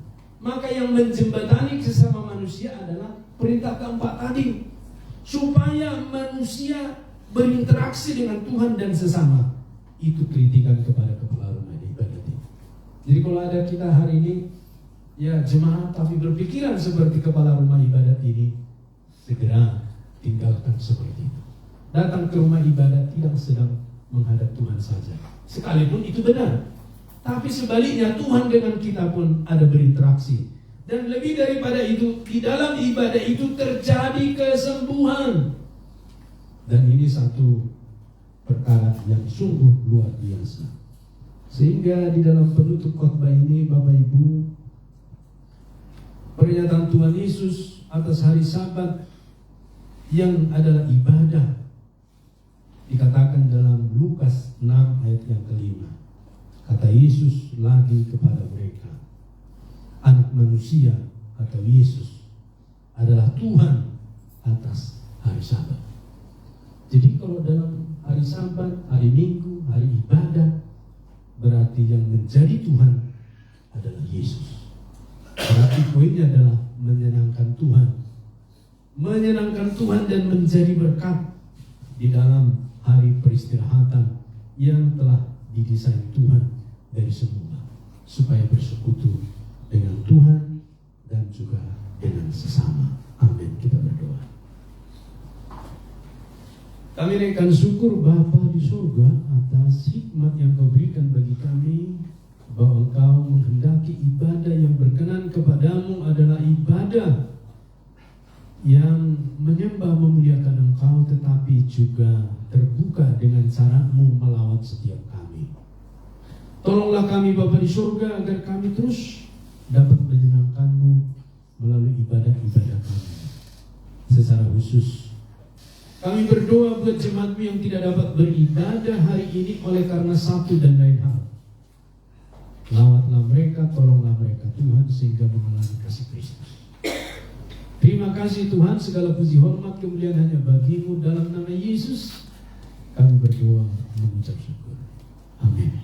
Maka yang menjembatani sesama manusia adalah perintah keempat tadi, supaya manusia berinteraksi dengan Tuhan dan sesama. Itu kritikan kepada kepala rumah ibadat ini. Jadi kalau ada kita hari ini, jemaat tapi berpikiran seperti kepala rumah ibadat ini, segera tinggalkan seperti itu. Datang ke rumah ibadat tidak sedang menghadap Tuhan saja, sekalipun itu benar. Tapi sebaliknya Tuhan dengan kita pun ada berinteraksi. Dan lebih daripada itu, di dalam ibadah itu terjadi kesembuhan. Dan ini satu perkara yang sungguh luar biasa. Sehingga di dalam penutup khotbah ini, Bapak Ibu, pernyataan Tuhan Yesus atas hari Sabat yang adalah ibadah dikatakan dalam Lukas 6 ayat yang kelima. Kata Yesus lagi kepada mereka, Anak manusia atau Yesus adalah Tuhan atas hari Sabat. Jadi kalau dalam hari Sabat, hari Minggu, hari ibadah, berarti yang menjadi Tuhan adalah Yesus. Berarti poinnya adalah menyenangkan Tuhan. Menyenangkan Tuhan dan menjadi berkat di dalam hari peristirahatan yang telah didesain Tuhan dari semula, supaya bersekutu dengan Tuhan dan juga dengan sesama. Amin. Kita berdoa. Kami naikkan syukur Bapa di surga atas hikmat yang Kau berikan bagi kami, bahwa Engkau menghendaki ibadah yang berkenan kepadamu adalah ibadah yang menyembah memuliakan Engkau, tetapi juga terbuka dengan cara-Mu melawat setiap kami. Tolonglah kami Bapa di surga agar kami terus dapat menyenangkan-Mu melalui ibadah-ibadah kami. Secara khusus kami berdoa buat jemaat-Mu yang tidak dapat beribadah hari ini oleh karena satu dan lain hal. Lawatlah mereka, tolonglah mereka Tuhan, sehingga mengalami kasih Kristus. Terima kasih Tuhan, segala puji hormat kemuliaan hanya bagi-Mu. Dalam nama Yesus kami berdoa mengucap syukur. Amin.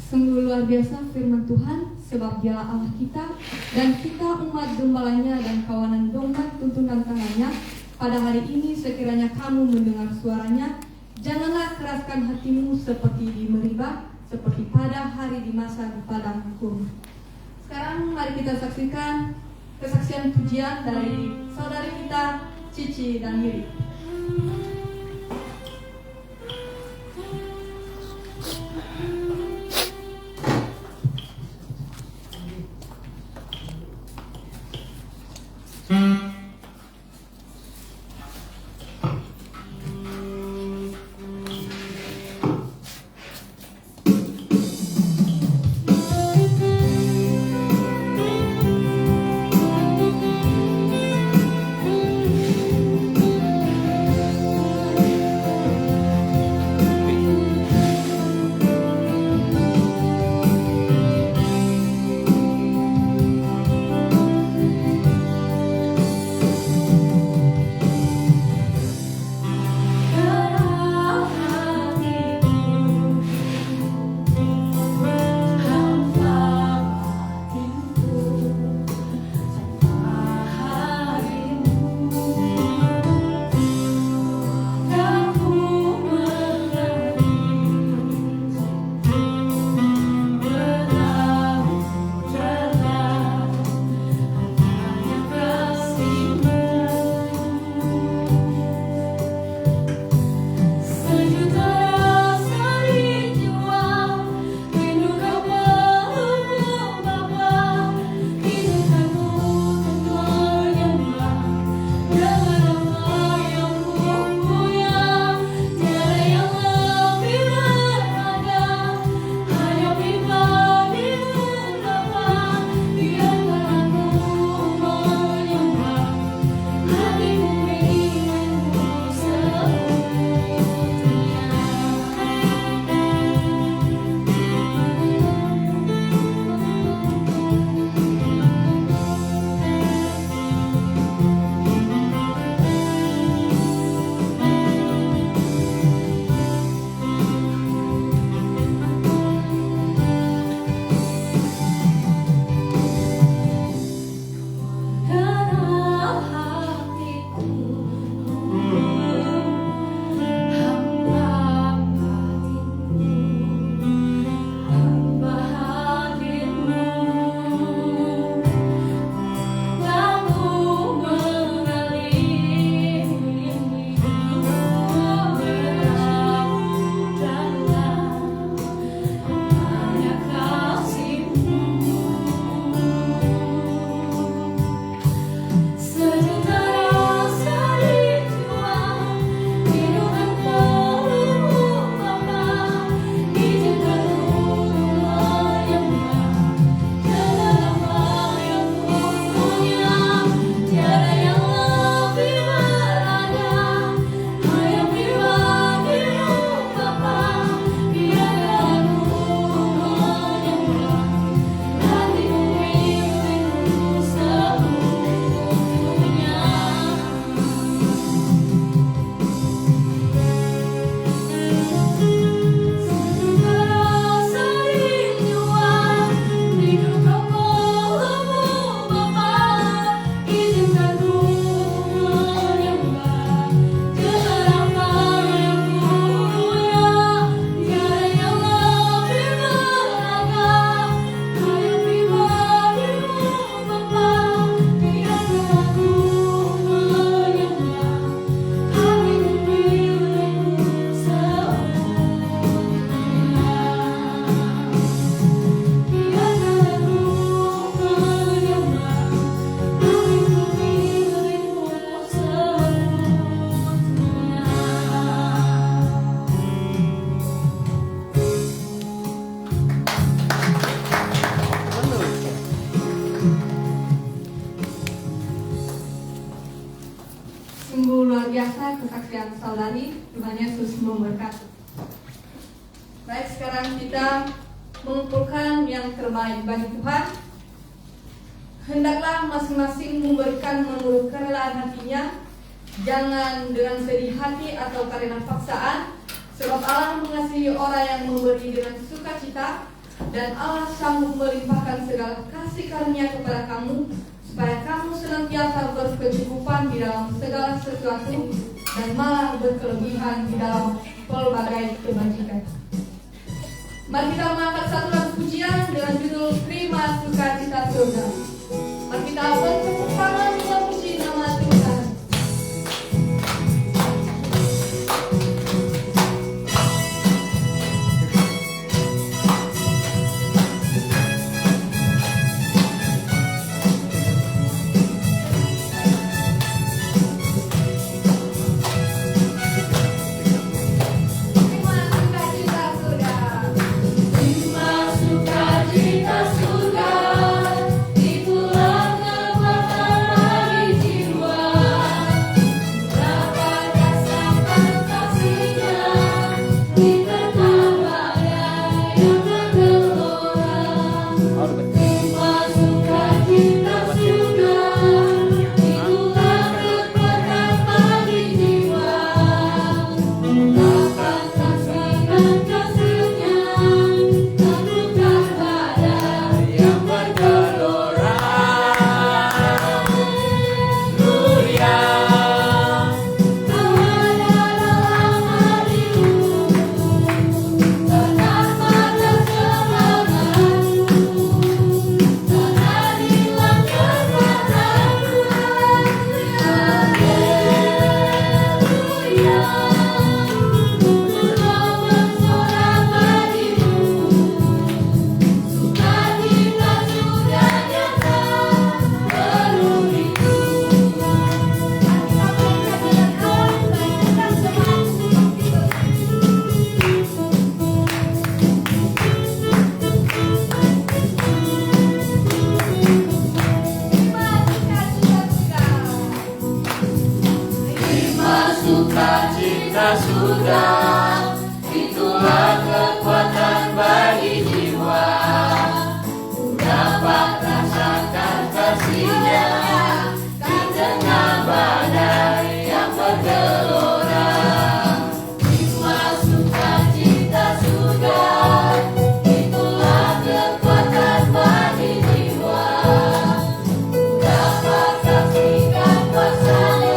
Sungguh luar biasa firman Tuhan, sebab Dialah Allah kita dan kita umat gembalanya dan kawanan domba tuntunan tangannya. Pada hari ini sekiranya kamu mendengar suaranya, janganlah keraskan hatimu seperti di Meribah, seperti pada hari di masa di padang kurma. Sekarang mari kita saksikan kesaksian pujian dari saudari kita Cici dan Miri. Sungguh luar biasa kesaksian saudari. Tuhan Yesus memberkati. Baik, sekarang kita mengumpulkan yang terbaik bagi Tuhan. Hendaklah masing-masing memberikan menurut kerelaan hatinya, jangan dengan sedih hati atau karena paksaan, sebab Allah mengasihi orang yang memberi dengan sukacita, dan Allah sanggup melimpahkan segala kasih karunia kepada kamu, supaya kamu senantiasa berkecukupan di dalam segala sesuatu, dan malah berkelebihan di dalam pelbagai kebajikan. Mari kita mengangkat satu lagu pujian dengan judul Terima Sukacita Surga. Mari kita bertepuk tangan memuji nama Tuhan. Sukacita surga, itulah kekuatan bagi jiwa. Ku dapat rasakan kasih-Nya di tengah badai yang bergelora. Terima sukacita surga, itulah kekuatan bagi jiwa. Ku dapat saksikan kuasa-Nya.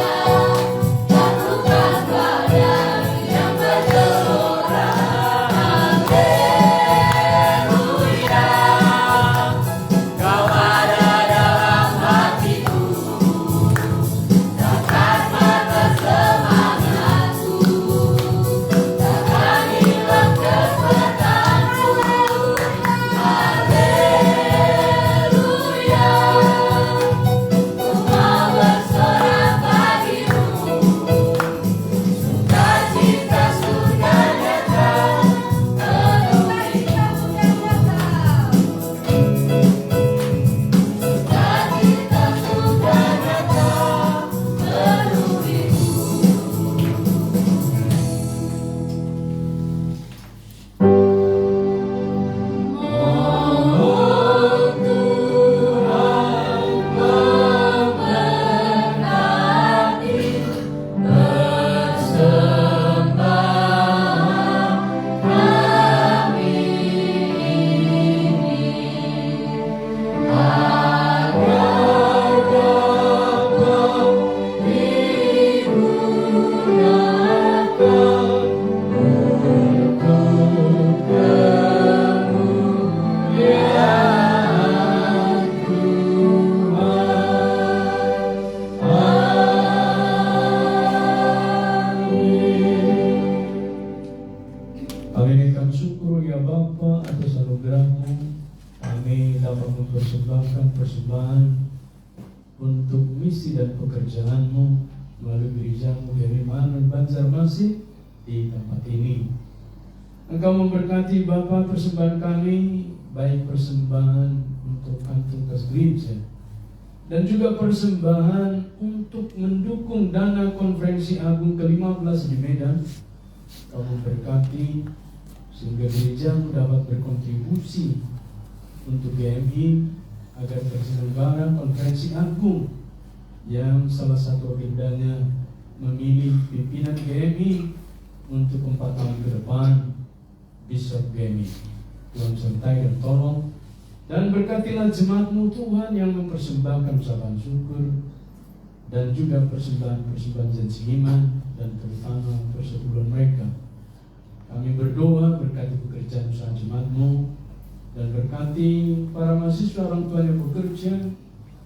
Persembahan untuk misi dan pekerjaan-Mu melalui gereja-Mu Kiriman Banjarmasin di tempat ini. Engkau memberkati Bapa persembahan kami, baik persembahan untuk kantor kas gereja dan juga persembahan untuk mendukung mendukung dana konferensi agung ke-15 di Medan. Kau memberkati sehingga gerejamu dapat berkontribusi untuk GMI agar terselenggara konferensi agung yang salah satu agendanya memilih pimpinan GMI untuk 4 tahun ke depan, Bishop GMI. Tuhan sertai dan tolong, dan berkatilah jemaatmu Tuhan yang mempersembahkan ucapan syukur dan juga persembahan-persembahan janji iman dan terutama persepuluhan mereka. Kami berdoa berkati pekerjaan usaha jemaatmu dan berkati para mahasiswa orang tua yang bekerja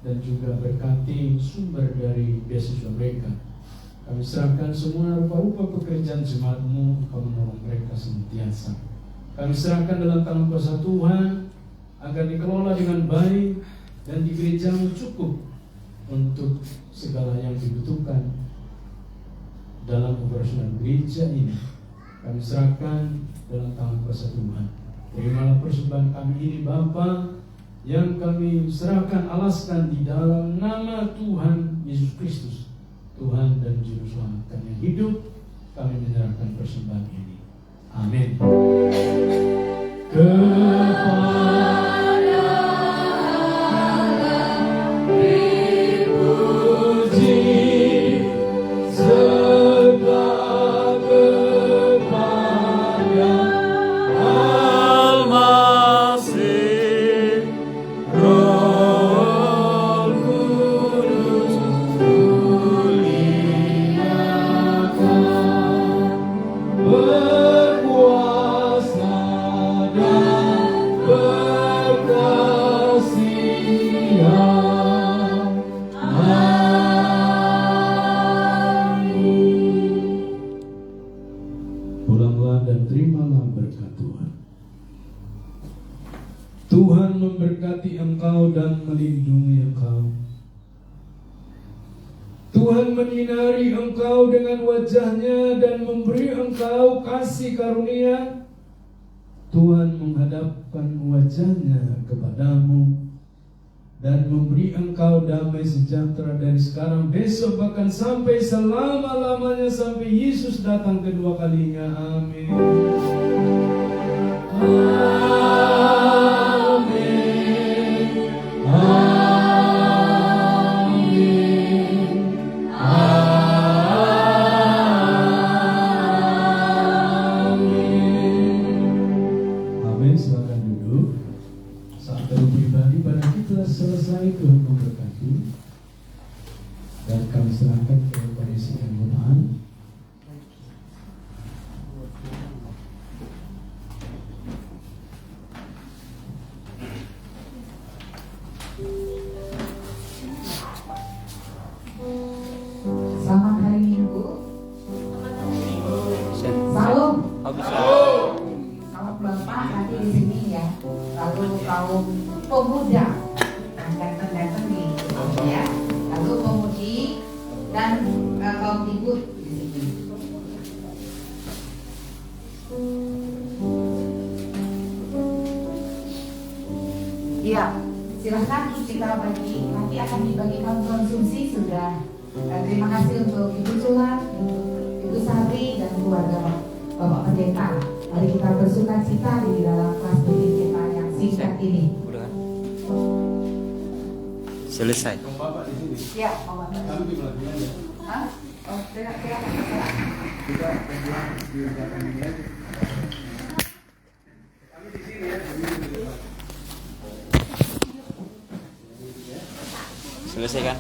dan juga berkati sumber dari beasiswa mereka. Kami serahkan semua rupa-rupa pekerjaan jemaatmu, Kau menolong mereka senantiasa. Kami serahkan dalam tangan kuasa Tuhan agar dikelola dengan baik dan di gerejamu cukup untuk segala yang dibutuhkan dalam operasional gereja ini. Kami serahkan dalam tangan kuasa Tuhan. Terimalah persembahan kami ini Bapa, yang kami serahkan alaskan di dalam nama Tuhan Yesus Kristus, Tuhan dan Juru Selamat kami yang hidup. Kami menyerahkan persembahan ini. Amin. Pulanglah dan terimalah berkat Tuhan. Tuhan memberkati engkau dan melindungi engkau. Tuhan menyinari engkau dengan wajahnya dan memberi engkau kasih karunia. Tuhan menghadapkan wajahnya kepadamu dan memberi engkau damai sejahtera dari sekarang, besok, bahkan sampai selama-lamanya, sampai Yesus datang kedua kalinya. Amin. Amin. Amin. Amin. Amin. Silakan duduk. Saat pribadi pada kita selesai, Tuhan memberkati dan kami serahkan kepada isi kemuliaan. Selamat hari Minggu. Salam. Selamat Bapak nanti di sini ya. Lalu kaum pemuda yang datang-datang nih ya. Lalu pemudi dan kaum ibu di sini. Ya, silahkan kita bagi. Nanti akan dibagikan konsumsi sudah. Terima kasih untuk Ibu Culat, Ibu Sabri dan keluarga Bapak Pendeta. Mari kita bersukacita di dalam kelas bimbing kita yang singkat ini. Udah. Selesai. Bapak di sini. Ya, Bapak. Kami di belakang ya. Hah? Oh, silakan. Kita berdoa di belakang ini aja. Kami di sini ya. Selesai kan?